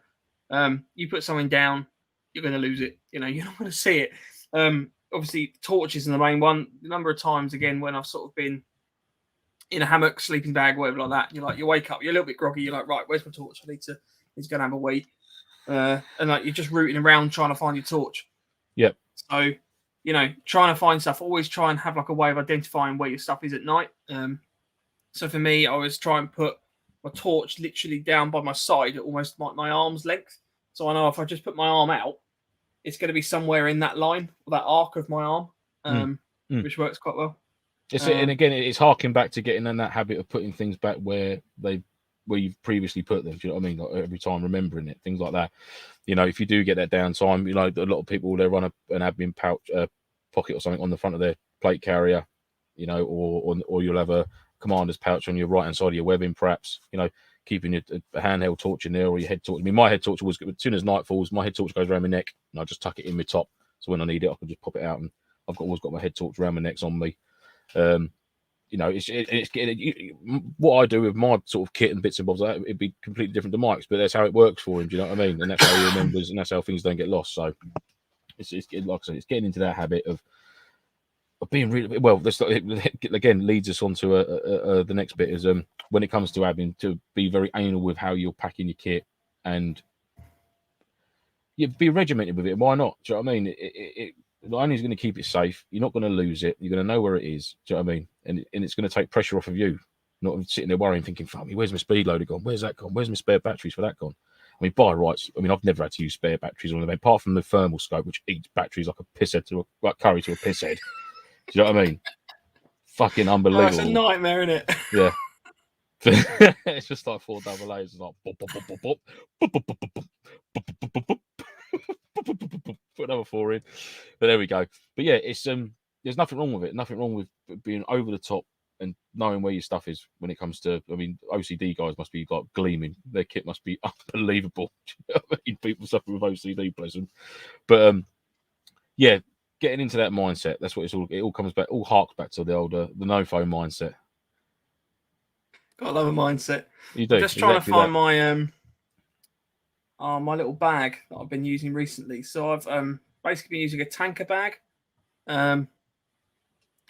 You put something down, you're going to lose it. You're not going to see it. Obviously, torches are the main one. The number of times, again, when I've sort of been in a hammock, sleeping bag, whatever like that, you wake up, you're a little bit groggy. You're like, right, where's my torch? I need to go and have a wee. And like you're just rooting around trying to find your torch. Yep. So, trying to find stuff. Always try and have like a way of identifying where your stuff is at night. So for me, I always try and put my torch literally down by my side at almost my arm's length. So I know if I just put my arm out, it's going to be somewhere in that line, or that arc of my arm, which works quite well. And again, it's harking back to getting in that habit of putting things back where you've previously put them. Do you know what I mean? Like every time remembering it, things like that. If you do get that downtime, a lot of people, they run an admin pouch, pocket or something on the front of their plate carrier, or you'll have a commander's pouch on your right hand side of your webbing, perhaps. Keeping a handheld torch in there, or your head torch. I mean, my head torch always, as soon as night falls, my head torch goes around my neck, and I just tuck it in my top. So when I need it, I can just pop it out, and I've always got my head torch around my neck on me. What I do with my sort of kit and bits and bobs, it'd be completely different to Mike's, but that's how it works for him. Do you know what I mean? And that's how he remembers, and that's how things don't get lost. So it's like I said, it's getting into that habit of being really well. This again leads us on to the next bit is when it comes to admin, to be very anal with how you're packing your kit and be regimented with it. Why not? Do you know what I mean? It not only is going to keep it safe, you're not going to lose it. You're going to know where it is. Do you know what I mean? And it's going to take pressure off of you, not sitting there worrying, thinking, "Fuck me, where's my speed loader gone? Where's that gone? Where's my spare batteries for that gone?" I mean, by rights, I've never had to use spare batteries on them, apart from the thermal scope, which eats batteries like a pisshead like curry to a pisshead. Do you know what I mean? Fucking unbelievable. Oh, it's a nightmare, isn't it? Yeah. It's just like 4 double A's. It's like put another 4 in. But there we go. But yeah, it's there's nothing wrong with it. Nothing wrong with being over the top and knowing where your stuff is when it comes to, OCD guys must be like gleaming. Their kit must be unbelievable. You know what I mean? People suffering with OCD, bless them. But yeah, getting into that mindset, that's what it all comes back, all harks back to the older, the no-phone mindset. Got a love a mindset. You do. I'm just trying to find my my little bag that I've been using recently. So I've basically been using a tanker bag. I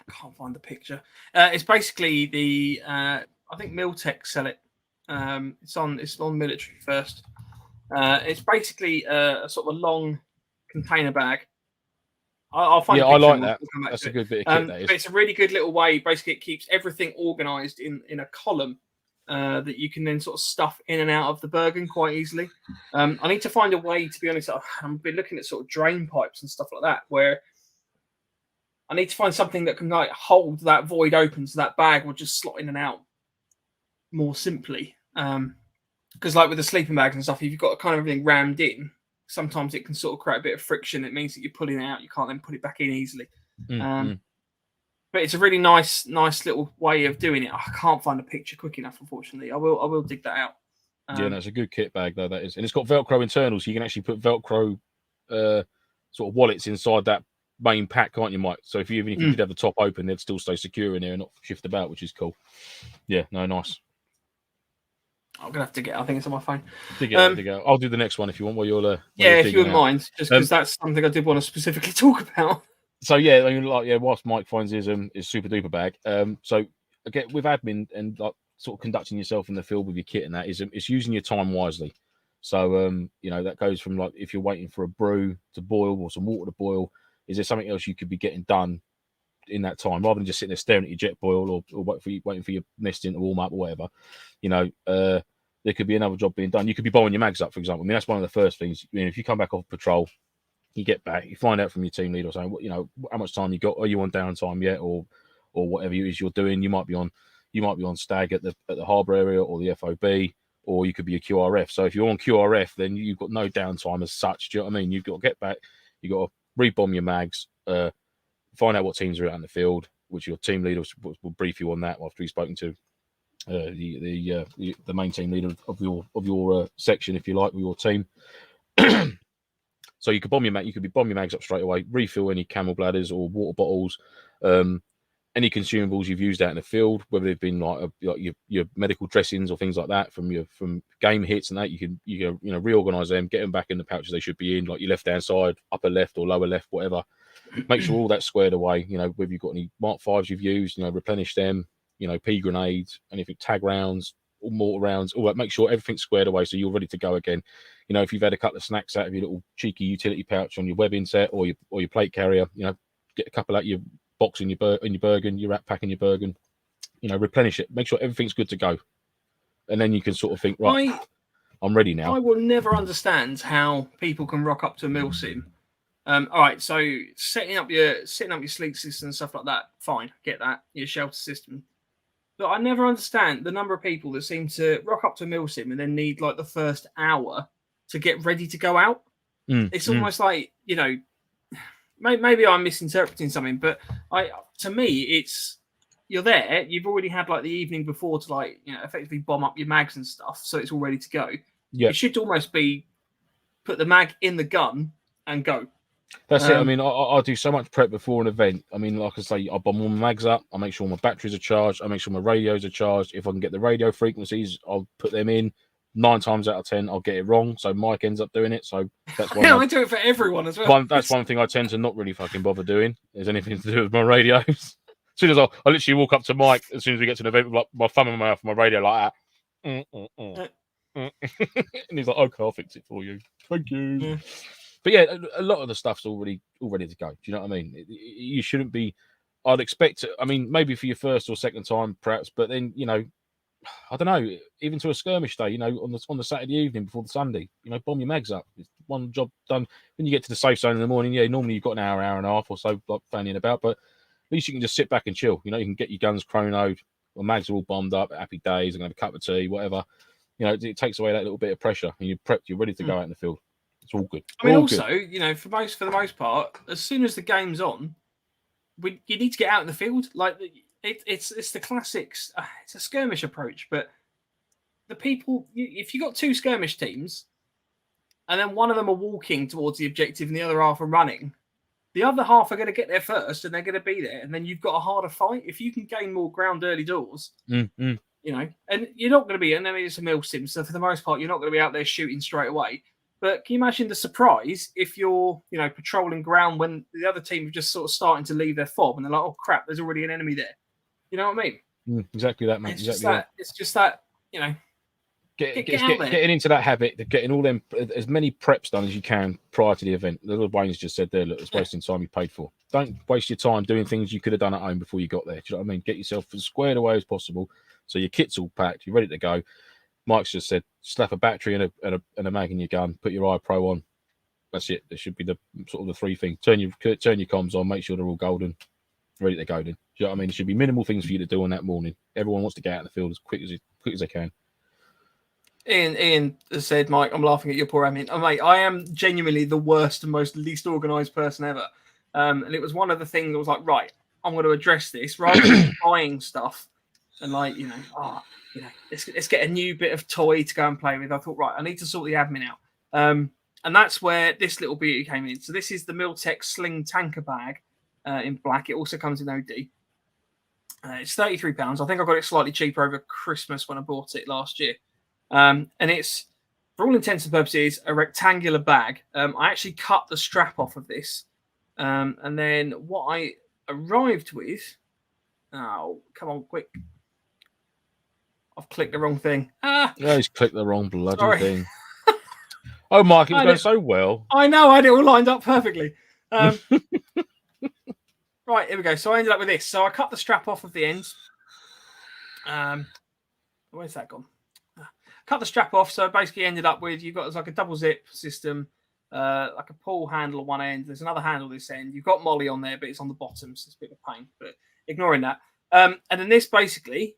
can't find the picture. It's basically the I think Miltech sell it. It's on Military First. It's basically a sort of a long container bag. I'll find. Yeah, I like that. That's a good bit of kit. That is. But it's a really good little way. Basically, it keeps everything organised in a column that you can then sort of stuff in and out of the Bergen quite easily. I need to find a way, to be honest. I've been looking at sort of drain pipes and stuff like that, where I need to find something that can like hold that void open, so that bag will just slot in and out more simply. Because like with the sleeping bags and stuff, if you've got kind of everything rammed in, sometimes it can sort of create a bit of friction. It means that you're pulling it out, you can't then put it back in easily. But it's a really nice little way of doing it. I can't find a picture quick enough, unfortunately. I will dig that out. Yeah, that's a good kit bag though. That is, and it's got Velcro internals, so you can actually put Velcro sort of wallets inside that main pack, can't you, Mike? So if you did have the top open, they'd still stay secure in there and not shift about, which is cool. Yeah, no, nice. I'm gonna have to get. I think it's on my phone. Dig it out. I'll do the next one if you want. While you're if you wouldn't mind, just because that's something I did want to specifically talk about. So yeah, I mean, like whilst Mike finds his super duper bag, so again with admin and like sort of conducting yourself in the field with your kit and that is it's using your time wisely. So that goes from like if you're waiting for a brew to boil or some water to boil, is there something else you could be getting done in that time rather than just sitting there staring at your jet boil or waiting for your nesting to warm up or whatever? There could be another job being done. You could be bowling your mags up, for example. I mean, that's one of the first things. If you come back off patrol, you get back, you find out from your team leader saying, how much time you got. Are you on downtime yet, or whatever it is you're doing? You might be on stag at the harbour area or the FOB, or you could be a QRF. So if you're on QRF, then you've got no downtime as such. Do you know what I mean? You've got to get back. You've got to rebomb your mags. Find out what teams are out in the field, which your team leader will brief you on that after he's spoken to the main team leader of your section, if you like, with your team. So you could bomb your mags up straight away, refill any camel bladders or water bottles, any consumables you've used out in the field, whether they've been like your medical dressings or things like that from game hits and that. You can reorganize them, get them back in the pouches they should be in, like your left hand side, upper left or lower left, whatever. Make sure all that's squared away. Whether you've got any Mark 5s you've used, replenish them. Pea grenades, anything, tag rounds, or mortar rounds, all that. Make sure everything's squared away so you're ready to go again. If you've had a couple of snacks out of your little cheeky utility pouch on your webbing set or your plate carrier, get a couple out your box in your Bergen, your wrap pack in your Bergen. Replenish it. Make sure everything's good to go, and then you can sort of think, right, I'm ready now. I will never understand how people can rock up to a MilSim. All right, so setting up your sleep system and stuff like that, fine, get that, your shelter system. But I never understand the number of people that seem to rock up to a MilSim and then need like the first hour to get ready to go out. It's almost like, maybe I'm misinterpreting something, but to me, it's you're there, you've already had like the evening before to like, effectively bomb up your mags and stuff, so it's all ready to go. Yeah. It should almost be put the mag in the gun and go. That's it. I mean, I do so much prep before an event. I mean, like I say, I bomb all my mags up. I make sure my batteries are charged. I make sure my radios are charged. If I can get the radio frequencies, I'll put them in. 9 times out of 10, I'll get it wrong. So Mike ends up doing it. So that's one. I do it for everyone as well. That's one thing I tend to not really fucking bother doing. Is anything to do with my radios. As soon as I literally walk up to Mike, as soon as we get to an event, with like my thumb in my mouth, my radio like that. And he's like, "Okay, I'll fix it for you. Thank you." Yeah. But yeah, a lot of the stuff's all ready to go. Do you know what I mean? You shouldn't be. I'd expect. I mean, maybe for your first or second time, perhaps. But then, I don't know. Even to a skirmish day, on the Saturday evening before the Sunday, bomb your mags up. It's one job done. When you get to the safe zone in the morning, normally you've got an hour and a half or so, like fanning about. But at least you can just sit back and chill. You can get your guns chronoed. Or mags are all bombed up. Happy days. I'm gonna have a cup of tea, whatever. It takes away that little bit of pressure, and you're prepped. You're ready to go out in the field. It's all good. I mean, also, for the most part, as soon as the game's on, you need to get out in the field. Like it's the classics. It's a skirmish approach, but the people, if you got 2 skirmish teams, and then one of them are walking towards the objective and the other half are running, the other half are going to get there first and they're going to be there, and then you've got a harder fight if you can gain more ground early doors. And you're not going to be, and I mean, it's a MilSim, so for the most part, you're not going to be out there shooting straight away. But can you imagine the surprise if you're, patrolling ground when the other team are just sort of starting to leave their fob and they're like, oh crap, there's already an enemy there. You know what I mean? Exactly that, mate. It's just that, getting into that habit of getting all them as many preps done as you can prior to the event. The little Wayne's just said there, look, it's wasting time you paid for. Don't waste your time doing things you could have done at home before you got there. Do you know what I mean? Get yourself as squared away as possible so your kit's all packed, you're ready to go. Mike's just said, slap a battery and a mag in your gun, put your iPro on. That's it. There should be the sort of the 3 things. Turn your comms on, make sure they're all golden, ready to go. Then, do you know what I mean? There should be minimal things for you to do on that morning. Everyone wants to get out in the field as quick as they can. Ian has said, Mike, I'm laughing at your poor admin. Oh, mate, I am genuinely the worst and most least organised person ever. And it was one of the things that was like, right, I'm going to address this rather than buying stuff and let's get a new bit of toy to go and play with. I thought, right, I need to sort the admin out. And that's where this little beauty came in. So this is the Miltech Sling Tanker bag in black. It also comes in OD. It's £33. I think I got it slightly cheaper over Christmas when I bought it last year. And it's, for all intents and purposes, a rectangular bag. I actually cut the strap off of this And then what I arrived with, oh, come on, quick. I've clicked the wrong thing. Yeah, he's clicked the wrong bloody thing. Oh, Mark, it was going so well. I know, I had it all lined up perfectly. Right, here we go. So I ended up with this. So I cut the strap off of the ends. Where's that gone? Cut the strap off. So I basically ended up with, you've got like a double zip system, like a pull handle on one end. There's another handle this end. You've got molly on there, but it's on the bottom, so it's a bit of a pain. But ignoring that, and then this basically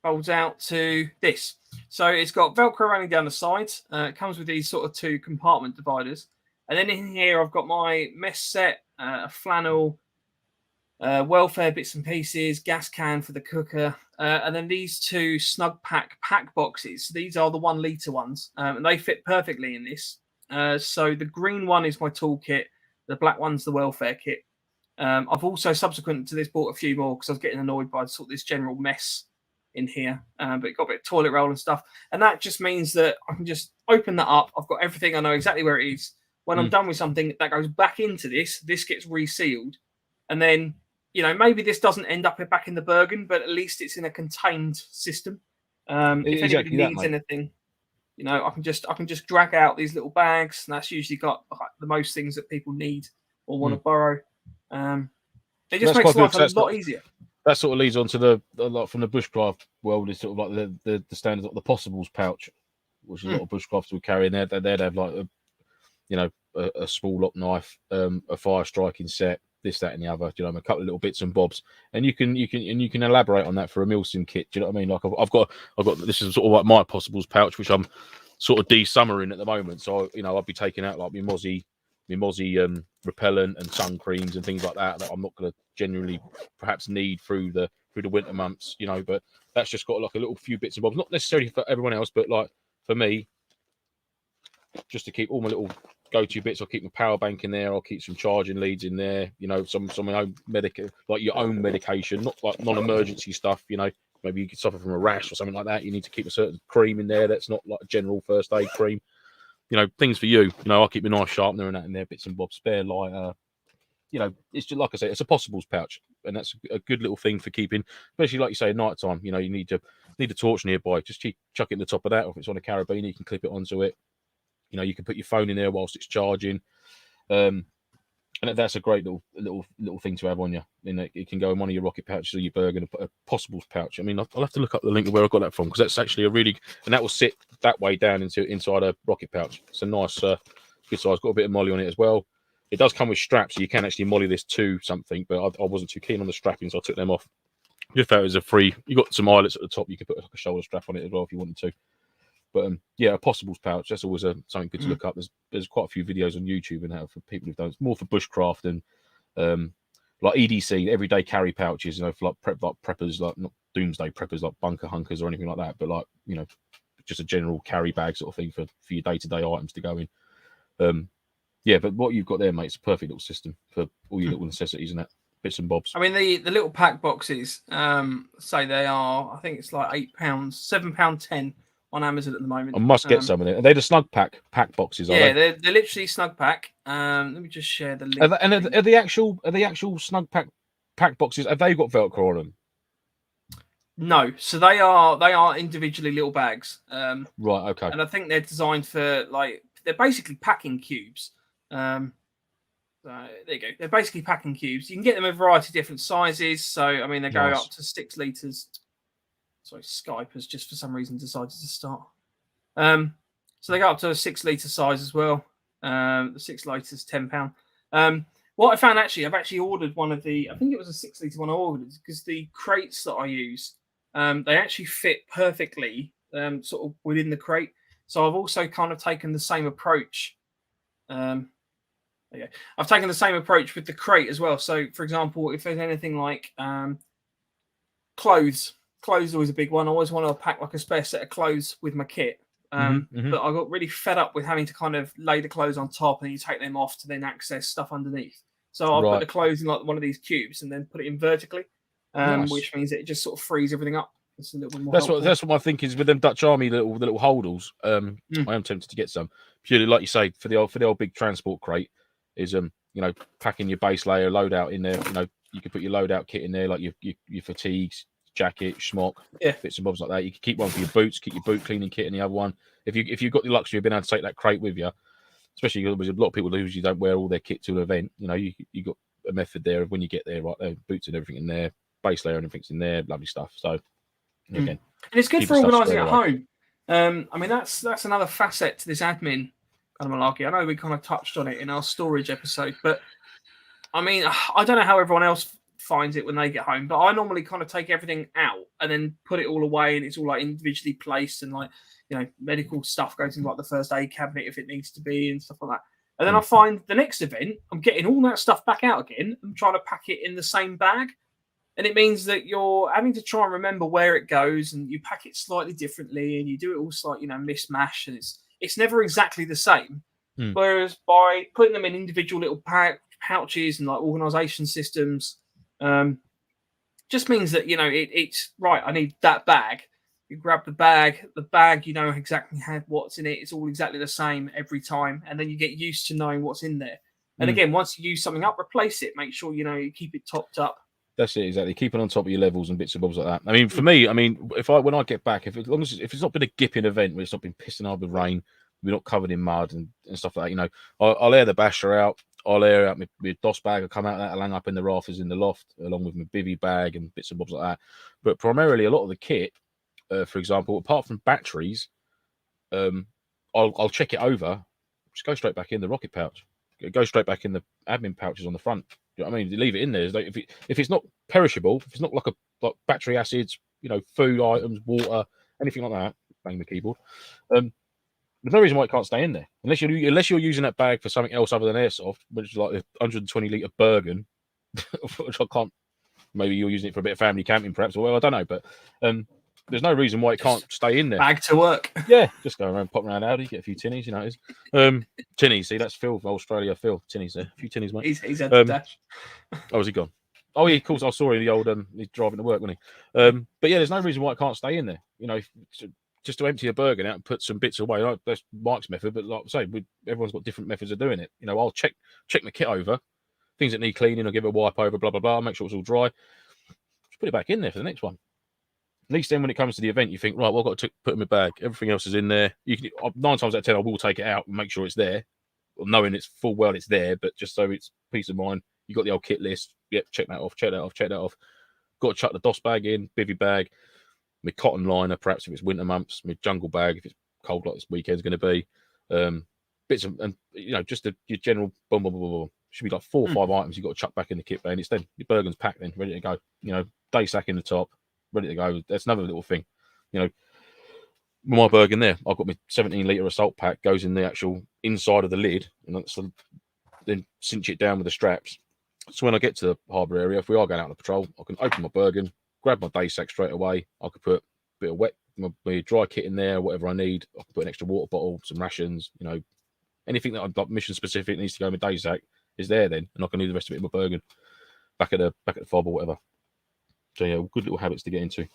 folds out to this. So it's got Velcro running down the sides. It comes with these sort of 2 compartment dividers. And then in here, I've got my mess set, a flannel, welfare bits and pieces, gas can for the cooker, and then these 2 snug pack boxes. These are the 1 litre ones, and they fit perfectly in this. So the green one is my toolkit. The black one's the welfare kit. I've also, subsequent to this, bought a few more because I was getting annoyed by sort of this general mess in here, but it got a bit of toilet roll and stuff. And that just means that I can just open that up. I've got everything. I know exactly where it is. When I'm done with something, that goes back into this. This gets resealed. And then, you know, maybe this doesn't end up back in the Bergen, but at least it's in a contained system. If anybody needs anything, you know, I can just drag out these little bags, and that's usually got the most things that people need or want to borrow. It just makes life a lot easier. That sort of leads on to a lot from the bushcraft world is sort of like the standard, the possibles pouch, which a lot of bushcrafters would carry in there. They'd have like a small lock knife, a fire striking set, this, that, and the other. You know, a couple of little bits and bobs, and you can elaborate on that for a MilSim kit. Do you know what I mean? Like I've got this is sort of like my possibles pouch, which I'm sort of de-summering at the moment. So I'll be taking out like my Mozzie repellent and sun creams and things like that I'm not going to generally perhaps need through the winter months. But that's just got like a little few bits and bobs, not necessarily for everyone else, but like for me, just to keep all my little go-to bits. I'll keep my power bank in there. I'll keep some charging leads in there. Some of my own like your own medication, not like non-emergency stuff. Maybe you could suffer from a rash or something like that. You need to keep a certain cream in there that's not like a general first aid cream. Things for you. I'll keep a nice sharpener and that in there, bits and bobs, spare lighter. It's just like I say, it's a possibles pouch, and that's a good little thing for keeping, especially like you say, at night time. You need a torch nearby. Just chuck it in the top of that, or if it's on a carabiner, you can clip it onto it. You can put your phone in there whilst it's charging, and that's a great little thing to have on you. It can go in one of your rocket pouches or your Bergen, a possibles pouch. I mean, I'll have to look up the link of where I got that from, because that's actually and that will sit that way down inside a rocket pouch. It's a nice, good size. Got a bit of molly on it as well. It does come with straps, so you can actually molly this to something, but I wasn't too keen on the strapping, so I took them off. Just felt it was a free. You got some eyelets at the top. You could put like a shoulder strap on it as well if you wanted to. But a possibles pouch, that's always something good to look up. There's quite a few videos on YouTube and how for people who've done it. It's more for bushcraft and like EDC, everyday carry pouches, for like preppers, like not doomsday preppers, like bunker hunkers or anything like that, but like just a general carry bag sort of thing for your day-to-day items to go in. But what you've got there, mate, it's a perfect little system for all your little necessities and that bits and bobs. I mean, the little pack boxes, say they are, I think it's like £8, £7.10 on Amazon at the moment. I must get some of it. Are they the snug pack boxes? Yeah, they're literally snug pack. Let me just share the link. Are the actual snug pack boxes? Have they got Velcro on them? No, so they are individually little bags. Right. Okay. And I think they're designed for they're basically packing cubes. There you go. They're basically packing cubes. You can get them in a variety of different sizes. So I mean, they go up to 6 liters. Sorry, Skype has just for some reason decided to start. So they go up to a 6 litre size as well. The 6 litres, £10. What I found I've actually ordered one of I think it was a 6 litre one I ordered, because the crates that I use, they actually fit perfectly, sort of within the crate. So I've also kind of taken the same approach. There you go. I've taken the same approach with the crate as well. So, for example, if there's anything like clothes is always a big one. I always want to pack like a spare set of clothes with my kit. But I got really fed up with having to kind of lay the clothes on top and then you take them off to then access stuff underneath. So I'll put the clothes in like one of these cubes and then put it in vertically, which means it just sort of frees everything up. It's a little bit more that's what my thinking is with them Dutch Army little holdalls. I am tempted to get some purely, like you say, for the old big transport crate. is packing your base layer loadout in there. You can put your loadout kit in there, like your fatigues, jacket, smock, bits and bobs like that. You can keep one for your boots, keep your boot cleaning kit in the other one. If you've got the luxury of being able to take that crate with you, especially because a lot of people who usually don't wear all their kit to an event, you got a method there of when you get there, right there, boots and everything in there, base layer and everything's in there, lovely stuff. So again, and it's good for organising at home. I mean, that's another facet to this admin kind of malarkey. I know we kind of touched on it in our storage episode, but I mean, I don't know how everyone else finds it when they get home, but I normally kind of take everything out and then put it all away, and it's all like individually placed, and like, medical stuff goes in like the first aid cabinet if it needs to be and stuff like that. And then I find the next event, I'm getting all that stuff back out again. I'm trying to pack it in the same bag. And it means that you're having to try and remember where it goes, and you pack it slightly differently, and you do it all slightly, mishmash, and it's never exactly the same. Whereas by putting them in individual little pouches and like organisation systems, just means that it's right. I need that bag. You grab the bag. You know exactly what's in it. It's all exactly the same every time, and then you get used to knowing what's in there. And again, once you use something up, replace it. Make sure you keep it topped up. That's it, exactly. Keep it on top of your levels and bits and bobs like that. I mean, for me, when I get back, if it's not been a gipping event where it's not been pissing hard with rain, we're not covered in mud and stuff like that, I'll air the basher out. I'll air out my DOS bag. I'll come out of that. I'll hang up in the rafters in the loft, along with my bivvy bag and bits and bobs like that. But primarily, a lot of the kit, for example, apart from batteries, I'll check it over. Just go straight back in the rocket pouch. Go straight back in the admin pouches on the front. You know what I mean? You leave it in there. Like if it's not perishable, if it's not like battery acids, food items, water, anything like that, bang the keyboard. There's no reason why it can't stay in there, unless you're using that bag for something else other than airsoft, which is like a 120 litre Bergen, which I can't. Maybe you're using it for a bit of family camping, perhaps, or I don't know. But there's no reason why it can't stay in there. Bag to work. Yeah, just go around, pop around Audi, get a few tinnies, it is. Tinnies, see, that's Phil, Australia, Phil. Tinnies there, a few tinnies, mate. He's had to dash. Oh, has he gone? Oh, yeah, of course, I saw him, the old, he's driving to work, wasn't he? But yeah, there's no reason why it can't stay in there. Just to empty a Bergen out and put some bits away. That's Mike's method, but like I say, everyone's got different methods of doing it. I'll check my kit over, things that need cleaning, I'll give it a wipe over, blah, blah, blah, make sure it's all dry. Just put it back in there for the next one. At least then when it comes to the event, you think, right, well, I've got to put it in my bag. Everything else is in there. 9 times out of 10, I will take it out and make sure it's there, knowing it's full well it's there, but just so it's peace of mind. You got the old kit list. Yep, check that off, check that off. Got to chuck the DOS bag in, bivvy bag, my cotton liner, perhaps if it's winter months, my jungle bag if it's cold like this weekend's going to be. Bits of, and just your general boom, boom, boom, boom. Should be like 4 or 5 items you've got to chuck back in the kit bay, and it's then your Bergen's packed then, ready to go. Day sack in the top, ready to go. That's another little thing. My Bergen there, I've got my 17 litre assault pack, goes in the actual inside of the lid, and then cinch it down with the straps. So when I get to the harbour area, if we are going out on a patrol, I can open my Bergen, grab my day sack straight away. I could put a bit of wet, my dry kit in there, whatever I need. I can put an extra water bottle, some rations, anything that I've got mission specific needs to go in my day sack is there then, and I can leave the rest of it in my Bergen back at the fob or whatever. So yeah, good little habits to get into.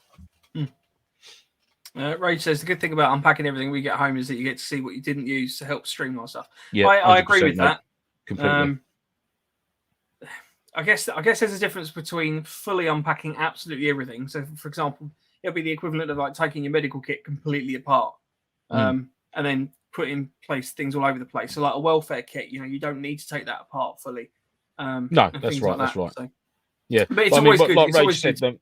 Rage says the good thing about unpacking everything we get home is that you get to see what you didn't use to help streamline stuff. Yeah, I agree with that completely. I guess there's a difference between fully unpacking absolutely everything. So, for example, it'll be the equivalent of like taking your medical kit completely apart, and then put in place things all over the place. So, like a welfare kit, you don't need to take that apart fully. No, that's right. That's right. So, yeah, but it's always good. Like it's Rage always said, good.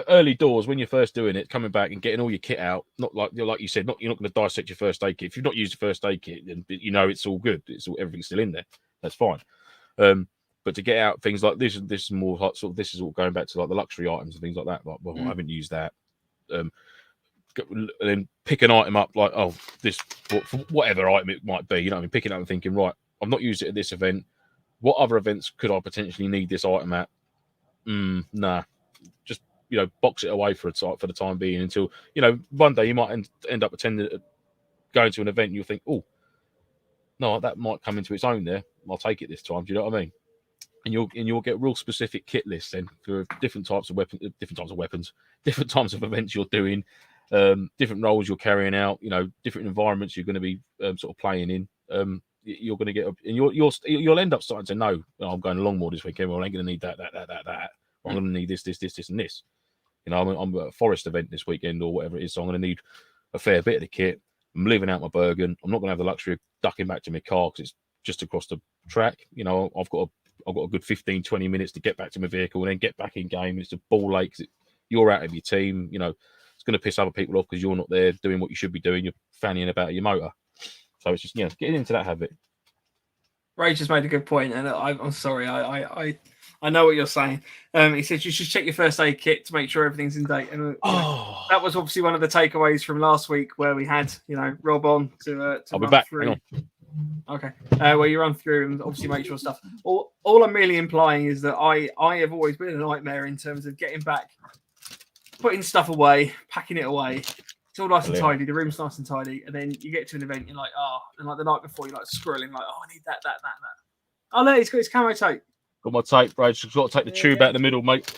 Early doors when you're first doing it, coming back and getting all your kit out. Not like you said, you're not going to dissect your first aid kit. If you've not used the first aid kit, then it's all good. Everything's still in there. That's fine. But to get out things like this is more like this is all going back to like the luxury items and things like that. Like, well, I haven't used that. Then pick an item up like, this for whatever item it might be. Picking it up and thinking, right, I've not used it at this event. What other events could I potentially need this item at? Nah, just box it away for the time being until one day you might end up going to an event and you'll think, oh, no, that might come into its own there. I'll take it this time. Do you know what I mean? And you'll get real specific kit lists then for different types of weapons, different types of events you're doing, different roles you're carrying out, different environments you're going to be sort of playing in. you're going to get, and you'll end up starting to know, oh, I'm going Longmoor this weekend. Well, I ain't going to need that. I'm going to need this, and this. You know, I'm at a forest event this weekend or whatever it is, so I'm going to need a fair bit of the kit. I'm leaving out my Bergen. I'm not going to have the luxury of ducking back to my car because it's just across the track. You know, I've got a good 15, 20 minutes to get back to my vehicle and then get back in game. It's a ball ache. You're out of your team. You know, it's going to piss other people off because you're not there doing what you should be doing. You're fannying about your motor. So it's just, getting into that habit. Ray just made a good point, and I'm sorry, I know what you're saying. He said you should check your first aid kit to make sure everything's in date. And that was obviously one of the takeaways from last week where we had, Rob on to I'll be run back. through. Okay, where you run through and obviously make sure stuff. All I'm merely implying is that I have always been a nightmare in terms of getting back, putting stuff away, packing it away. It's all nice and tidy. The room's nice and tidy, and then you get to an event, you're like, and like the night before, you're like squirreling, like, I need that. Oh, no, he's got his camo tape. Got my tape, bro. Just got to take the tube out the middle, mate.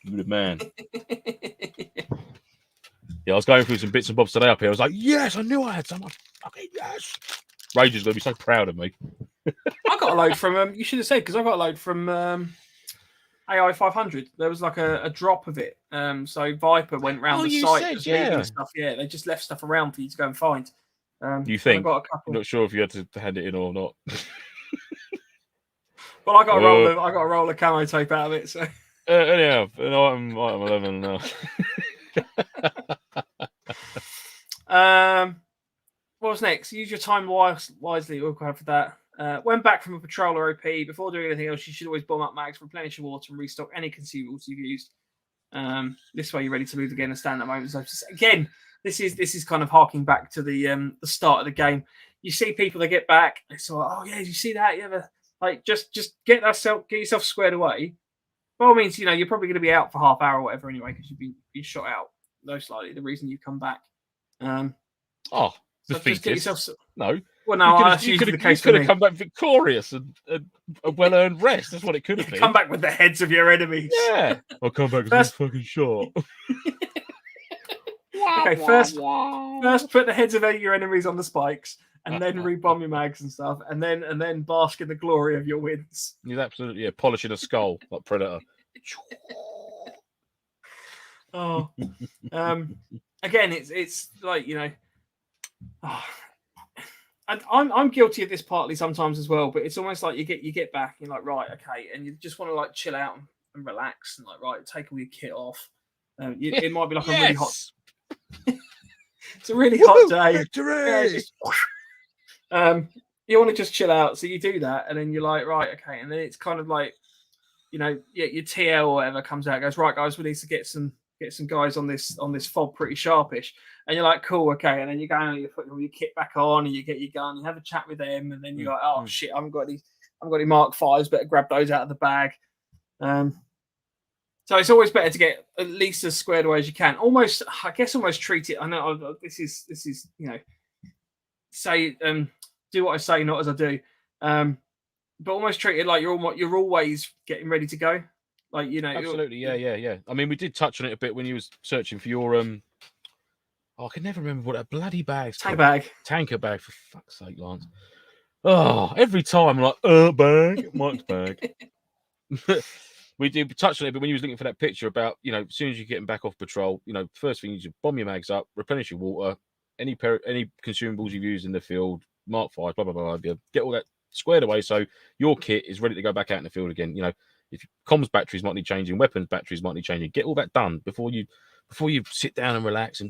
You're the man. I was going through some bits and bobs today up here. I was like, yes, I knew I had some. Okay, yes. Rage is going to be so proud of me. I got a load from, you should have said, because I got a load from AI 500. There was like a drop of it. So Viper went round the site. Stuff. Yeah, they just left stuff around for you to go and find. You think? You're not sure if you had to hand it in or not. Well, I got a roll of camo tape out of it. So anyhow, item 11 now. What's next? Use your time wisely. We'll go for that. When back from a patrol or OP, before doing anything else, you should always bomb up mags, replenish your water, and restock any consumables you've used. This way, you're ready to move again and stand at moment. So again, this is kind of harking back to the start of the game. You see people that get back, they say, "Oh yeah, did you see that? You ever just get yourself squared away." By all means, you're probably going to be out for half hour or whatever anyway because you've been shot out. Most likely, the reason you come back. So just get yourself. No. Well, no, you could have come back victorious and a well-earned rest. That's what it could have been. Come back with the heads of your enemies. Yeah. I'll come back with fucking shot. Okay, first put the heads of your enemies on the spikes, and then rebomb your mags and stuff, and then bask in the glory of your wins. He's absolutely polishing a skull like Predator. Again, it's like I'm guilty of this partly sometimes as well, but it's almost like you get back, and you're like, right, okay, and you just want to chill out and relax, and right, take all your kit off. It might be like a really hot. It's a really hot day. Victory! You want to just chill out, so you do that, and then you're like, right, okay, and then it's kind of like, your TL or whatever comes out, goes, right, guys, we need to get some guys on this fob pretty sharpish, and you're like, cool, okay, and then you go and you put all your kit back on, and you get your gun, you have a chat with them, and then you're like, oh shit, I haven't got any Mark 5s, better grab those out of the bag. So it's always better to get at least as squared away as you can. Almost treat it. I know this is say do what I say, not as I do. But almost treat it like you're always getting ready to go. Like absolutely, yeah. I mean, we did touch on it a bit when you was searching for your I can never remember what that bloody bag's called. Tanker bag, for fuck's sake, Lance. Oh, every time I'm like, bag, Mike's bag. We did touch on it, but when you was looking for that picture about, as soon as you're getting back off patrol, first thing you should bomb your mags up, replenish your water, any consumables you've used in the field, Mark 5, blah, blah, blah, blah, get all that squared away so your kit is ready to go back out in the field again. If comms batteries might need changing, weapons batteries might need changing, get all that done before you sit down and relax and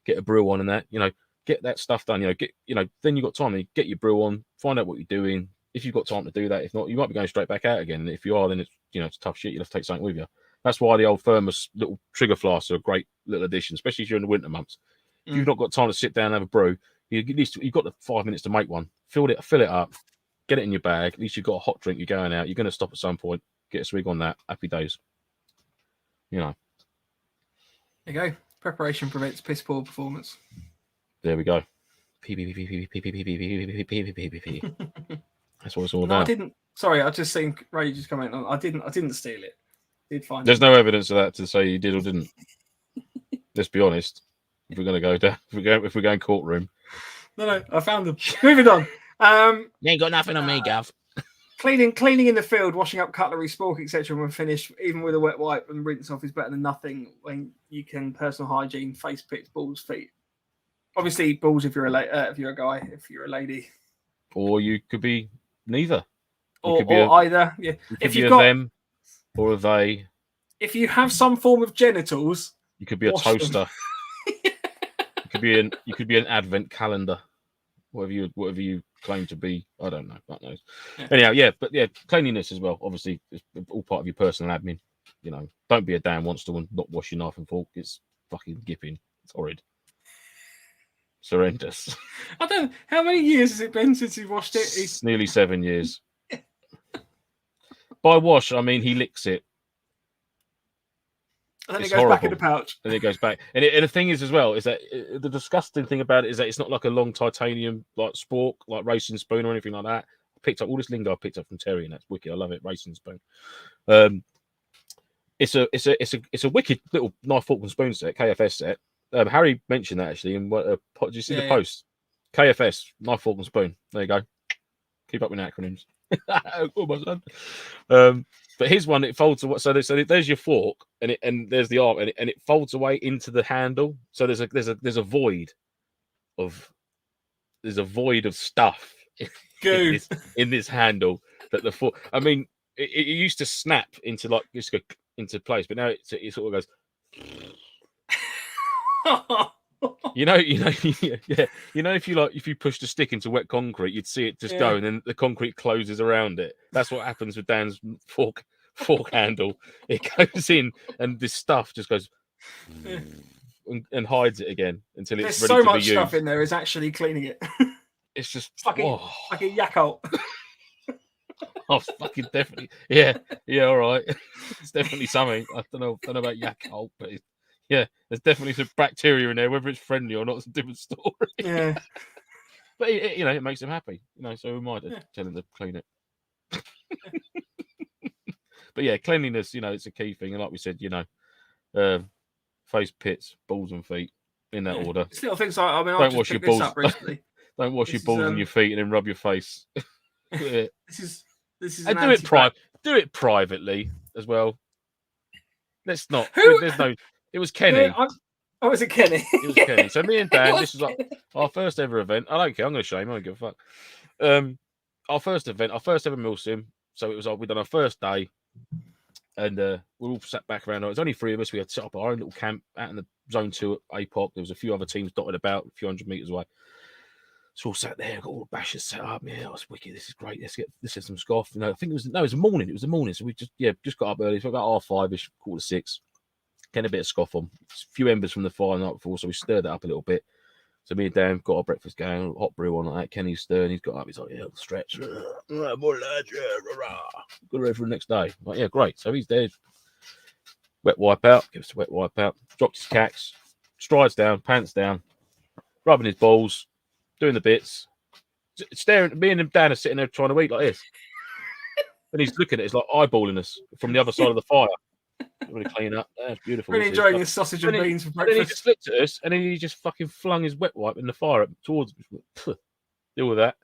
get a brew on and that, get that stuff done, then you've got time to get your brew on, find out what you're doing. If you've got time to do that, if not, you might be going straight back out again. And if you are, then it's tough shit. You'll have to take something with you. That's why the old thermos little trigger flasks are a great little addition, especially during the winter months. If you've not got time to sit down and have a brew, at least you've got the 5 minutes to make one. Fill it up, get it in your bag. At least you've got a hot drink. You're going out. You're going to stop at some point. Get a swig on that. Happy days. There you go. Preparation prevents piss poor performance. There we go. That's what it's all about. I didn't. Sorry, I just seen Ray just comment on. I didn't steal it. Did find. There's no evidence of that to say you did or didn't. Let's be honest. If we're going to go down, if we're going courtroom. No, I found them. Moving on. You ain't got nothing on me, Gav. Cleaning in the field, washing up cutlery, spork, etc. When finished, even with a wet wipe and rinse off, is better than nothing. When you can personal hygiene, face pits, balls, feet. Obviously, balls if you're a guy, if you're a lady, or you could be neither. Or either. Yeah. If you've got them or a they. If you have some form of genitals, you could be a toaster. You could be an advent calendar. Whatever you claim to be. I don't know. God knows. Yeah. Anyhow, but cleanliness as well. Obviously, it's all part of your personal admin. You know, don't be a damn monster and not wash your knife and fork. It's fucking gipping. It's horrid. It's horrendous. I don't. How many years has it been since he washed it? It's nearly 7 years. By wash, I mean he licks it. And then it goes back in the pouch. And it goes back. And the thing is as well, is that the disgusting thing about it is that it's not like a long titanium like spork, like racing spoon or anything like that. I picked up all this lingo I picked up from Terry, and that's wicked. I love it, racing spoon. It's a wicked little knife, fork, and spoon set, KFS set. Harry mentioned that actually. And did you see the post? KFS, knife, fork, and spoon. There you go. Keep up with acronyms. Oh, my son. But his one, it folds away. So there's your fork, and there's the arm, and it folds away into the handle. So there's a void of stuff in this handle that the fork. I mean, it used to snap into like just go into place, but now it sort of goes. You know, if you push the stick into wet concrete, you'd see it just go, and then the concrete closes around it. That's what happens with Dan's fork handle. It goes in, and this stuff just goes and hides it again until it's ready to be used. There's so much stuff in there is actually cleaning it. It's just like a yak hole. Oh, fucking definitely, yeah, all right. It's definitely something. I don't know about yak hole, but yeah, there's definitely some bacteria in there. Whether it's friendly or not, it's a different story. Yeah, but it makes him happy. So who am I to tell him to clean it? But cleanliness, it's a key thing. And like we said, face, pits, balls, and feet in that order. It's little things like don't wash your balls. Don't wash your balls and your feet, and then rub your face. This is. And do it privately as well. Let's not. There's no. It was Kenny. Was it Kenny? It was Kenny. So me and Dan, this was like our first ever event. I don't care. I'm going to show him. I don't give a fuck. Our first ever MilSim. So it was we done our first day, and we all sat back around. There was only 3 of us. We had set up our own little camp out in the Zone 2 at APOC. There was a few other teams dotted about, a few hundred meters away. So all sat there, got all the bashers set up. Yeah, that was wicked. This is great. Let's get some scoff. I think it was the morning. It was the morning. So we just got up early. So about 5:30ish, 5:45. Getting a bit of scoff on. A few embers from the fire the night before, so we stirred it up a little bit. So me and Dan got our breakfast going, hot brew on like that. Kenny's stirring. He's got up. He's like, yeah, stretch. More lads. Good ready for the next day. Like, yeah, great. So he's there. Wet wipe out. Gives us a wet wipe out. Dropped his cacks. Strides down. Pants down. Rubbing his balls. Doing the bits. Staring. Me and Dan are sitting there trying to eat like this. And he's looking at it. It's like eyeballing us from the other side of the fire. Really clean up. That's beautiful. Really enjoying his sausage and beans for breakfast. And then he just looked at us, and then he just fucking flung his wet wipe in the fire up towards me. Deal with that.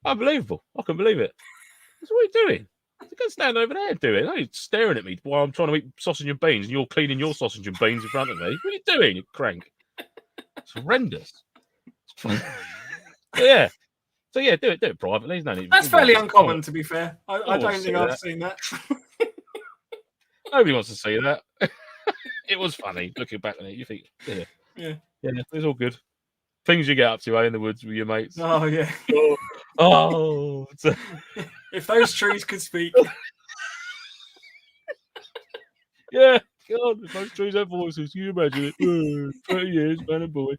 Unbelievable. I can believe it. What are you doing? You can stand over there and do it. You're staring at me while I'm trying to eat sausage and beans, and you're cleaning your sausage and beans in front of me. What are you doing, you crank? It's horrendous. Yeah. So do it privately. No need. That's fairly uncommon, to be fair. I don't think I've seen that. Nobody wants to see that. It was funny looking back on it. You think, yeah, it's all good. Things you get up to, in the woods with your mates. Oh yeah. If those trees could speak. Yeah, God, if those trees have voices, can you imagine it? 30 years, man and boy.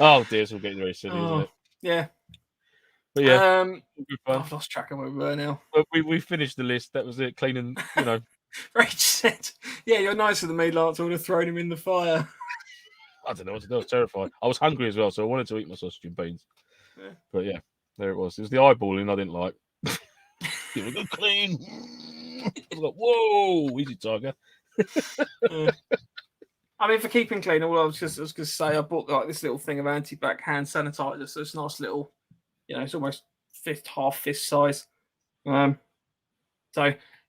Oh dear, it's all getting very silly, isn't it? Yeah. But yeah, I've lost track of where we were now. But we finished the list. That was it. Cleaning, Rach said, "Yeah, you're nicer than me, Lance. I would have thrown him in the fire." I don't know what to do. I was terrified. I was hungry as well, so I wanted to eat my sausage and beans. Yeah. But yeah, there it was. It was the eyeballing I didn't like. Give it a good clean. I was like, whoa, easy, tiger. I mean, for keeping clean, all I was going to say, I bought like this little thing of anti-bac hand sanitizer, so it's a nice little, it's almost half fist size. So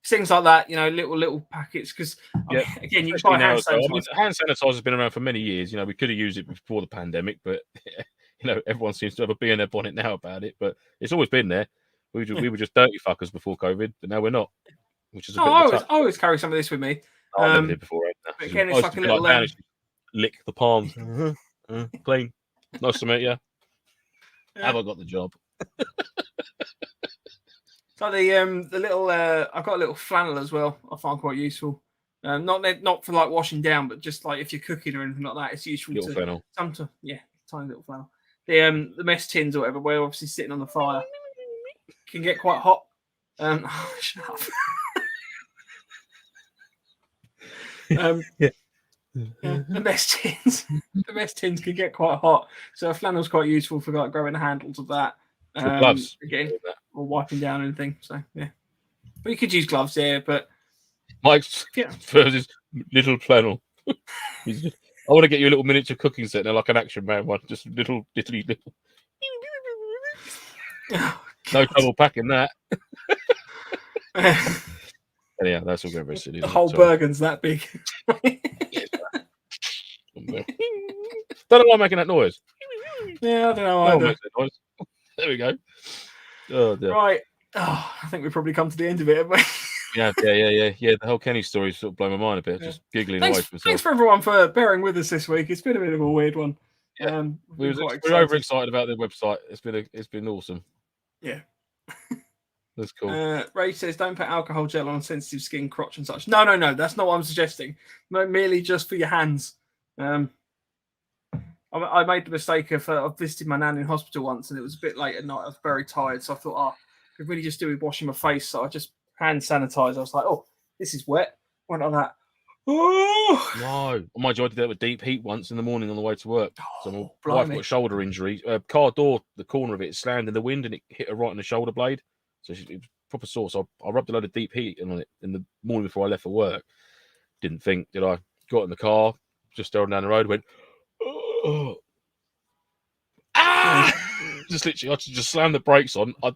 things like that, little packets. Because again, you can buy hand sanitizer. Hand sanitizer has been around for many years. We could have used it before the pandemic, but everyone seems to have a bee in their bonnet now about it. But it's always been there. We were just dirty fuckers before COVID, but now we're not. Which is I always carry some of this with me. I never did before. But again, it's like a little lick the palms, clean. Nice to meet you. Have I got the job? So the little I've got a little flannel as well. I find quite useful. Not for like washing down, but just like if you're cooking or anything like that, it's useful. Little flannel. Tiny little flannel. The mess tins or whatever, where you're obviously sitting on the fire, can get quite hot. Shut up. The mess tins can get quite hot, so a flannel's quite useful for like grabbing the handles of that. Gloves again, or wiping down anything. So but you could use gloves there. But Mike's first is little flannel. I want to get you a little miniature cooking set now, like an Action Man one, just little. No trouble packing that. Yeah, that's all very silly. The whole Bergen's that big. Don't know why I'm making that noise. Yeah, I don't know either. There we go. Oh, dear. Right. Oh, I think we've probably come to the end of it, haven't we? Yeah. The whole Kenny story sort of blew my mind a bit. Just giggling away from myself. Thanks for everyone for bearing with us this week. It's been a bit of a weird one. Yeah. We're overexcited about the website. It's been awesome. Yeah. That's cool. Ray says, don't put alcohol gel on sensitive skin, crotch and such. No. That's not what I'm suggesting. Merely just for your hands. I made the mistake of I visited my nan in hospital once, and it was a bit late at night. I was very tired, so I thought, I could really just do with washing my face. So I just hand sanitizer. I was like, oh, this is wet. Went on that. Oh no! Mind you, I did that with deep heat once in the morning on the way to work. So my wife got a shoulder injury. Car door, the corner of it slammed in the wind, and it hit her right in the shoulder blade. So it was proper sore. So I rubbed a load of deep heat on it in the morning before I left for work. Didn't think, did I? Got in the car, just staring down the road, went, oh. Just literally, I just slammed the brakes on. I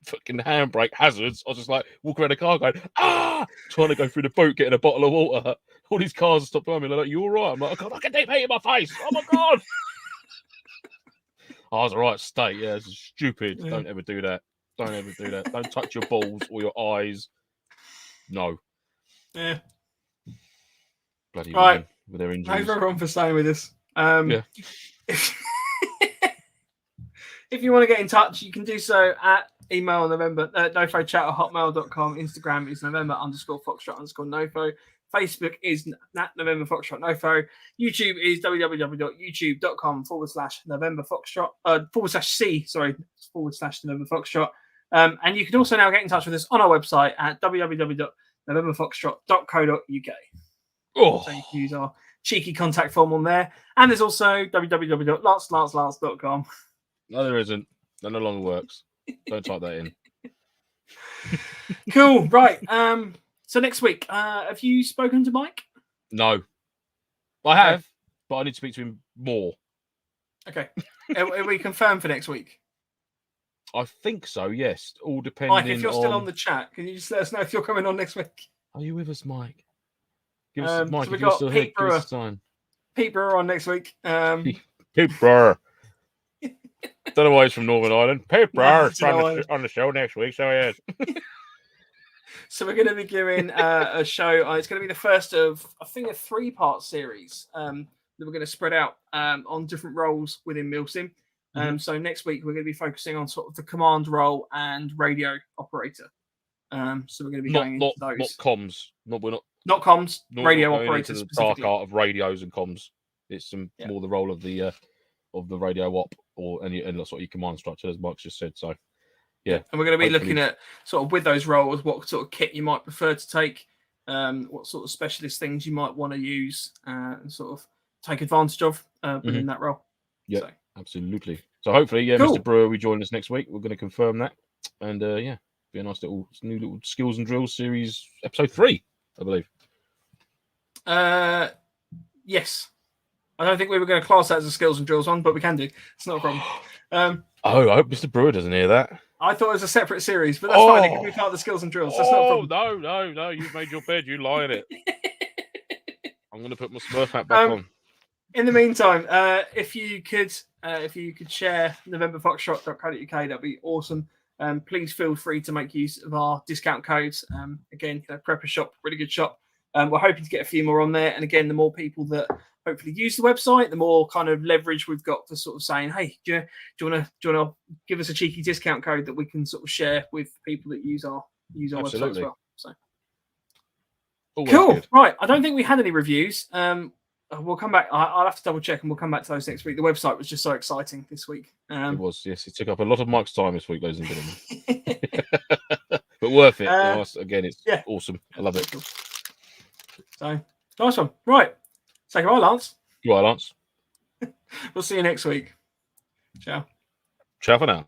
fucking handbrake hazards. I was just like walking around the car going, trying to go through the boot, getting a bottle of water. All these cars stopped behind me. They're like, you all right? I'm like, I got deep heat in my face. Oh my God. I was all right state. Yeah, this is stupid. Yeah. Don't ever do that. Don't touch your balls or your eyes. No. Yeah. Bloody right. women with their injuries. Thanks everyone for staying with us. Yeah. If you want to get in touch, you can do so at email novemberchat@hotmail.com. Instagram is November_Foxtrot_Nofo. Facebook is November Foxtrot Nofo. YouTube is www.youtube.com/November Foxtrot /November Foxtrot. And you can also now get in touch with us on our website at www.novemberfoxtrot.co.uk. So you can use our cheeky contact form on there. And there's also www.lance.com. No, there isn't. That no longer works. Don't type that in. Cool. Right. So next week, have you spoken to Mike? No. I have, but I need to speak to him more. Okay. Are we confirmed for next week? I think so, yes. All depending on... Mike, if you're still on the chat, can you just let us know if you're coming on next week? Are you with us, Mike? Give us, Mike, so if you're still here, give us a sign. Pete Brewer on next week. Pete Brewer. Don't know why he's from Northern Ireland. Pete Brewer's on the show next week, so he is. So we're going to be giving a show. It's going to be the first of, I think, a 3-part series that we're going to spread out on different roles within MilSim. So next week, we're going to be focusing on sort of the command role and radio operator. So we're going to be going into those. Not comms. Not comms, radio operators. The dark art of radios and comms. It's more the role of the radio op or any sort of command structure, as Mike's just said. So, yeah. And we're going to be looking at sort of with those roles, what sort of kit you might prefer to take, what sort of specialist things you might want to use and sort of take advantage of within that role. Yeah, so. Absolutely. So hopefully, cool. Mr. Brewer will join us next week. We're going to confirm that. And be a nice new little skills and drills series, episode 3, I believe. Yes. I don't think we were going to class that as a skills and drills one, but we can do. It's not a problem. Oh, I hope Mr. Brewer doesn't hear that. I thought it was a separate series, but that's fine. It can be part of the skills and drills. That's not a problem. No. You've made your bed. You lie in it. I'm going to put my Smurf hat back on. In the meantime, if you could share NovemberFoxtrot.co.uk, that'd be awesome. Please feel free to make use of our discount codes. Again, Prepper Shop, really good shop. We're hoping to get a few more on there. And again, the more people that hopefully use the website, the more kind of leverage we've got for sort of saying, hey, do you want to give us a cheeky discount code that we can sort of share with people that use our website as well. So cool. Good. Right. I don't think we had any reviews. We'll come back. I'll have to double check and we'll come back to those next week. The website was just so exciting this week. It was, yes. It took up a lot of Mike's time this week, ladies and gentlemen. But worth it. Again, it's awesome. I love it. Cool. So, nice one. Right. Say goodbye, Lance. Goodbye, Lance. We'll see you next week. Ciao. Ciao for now.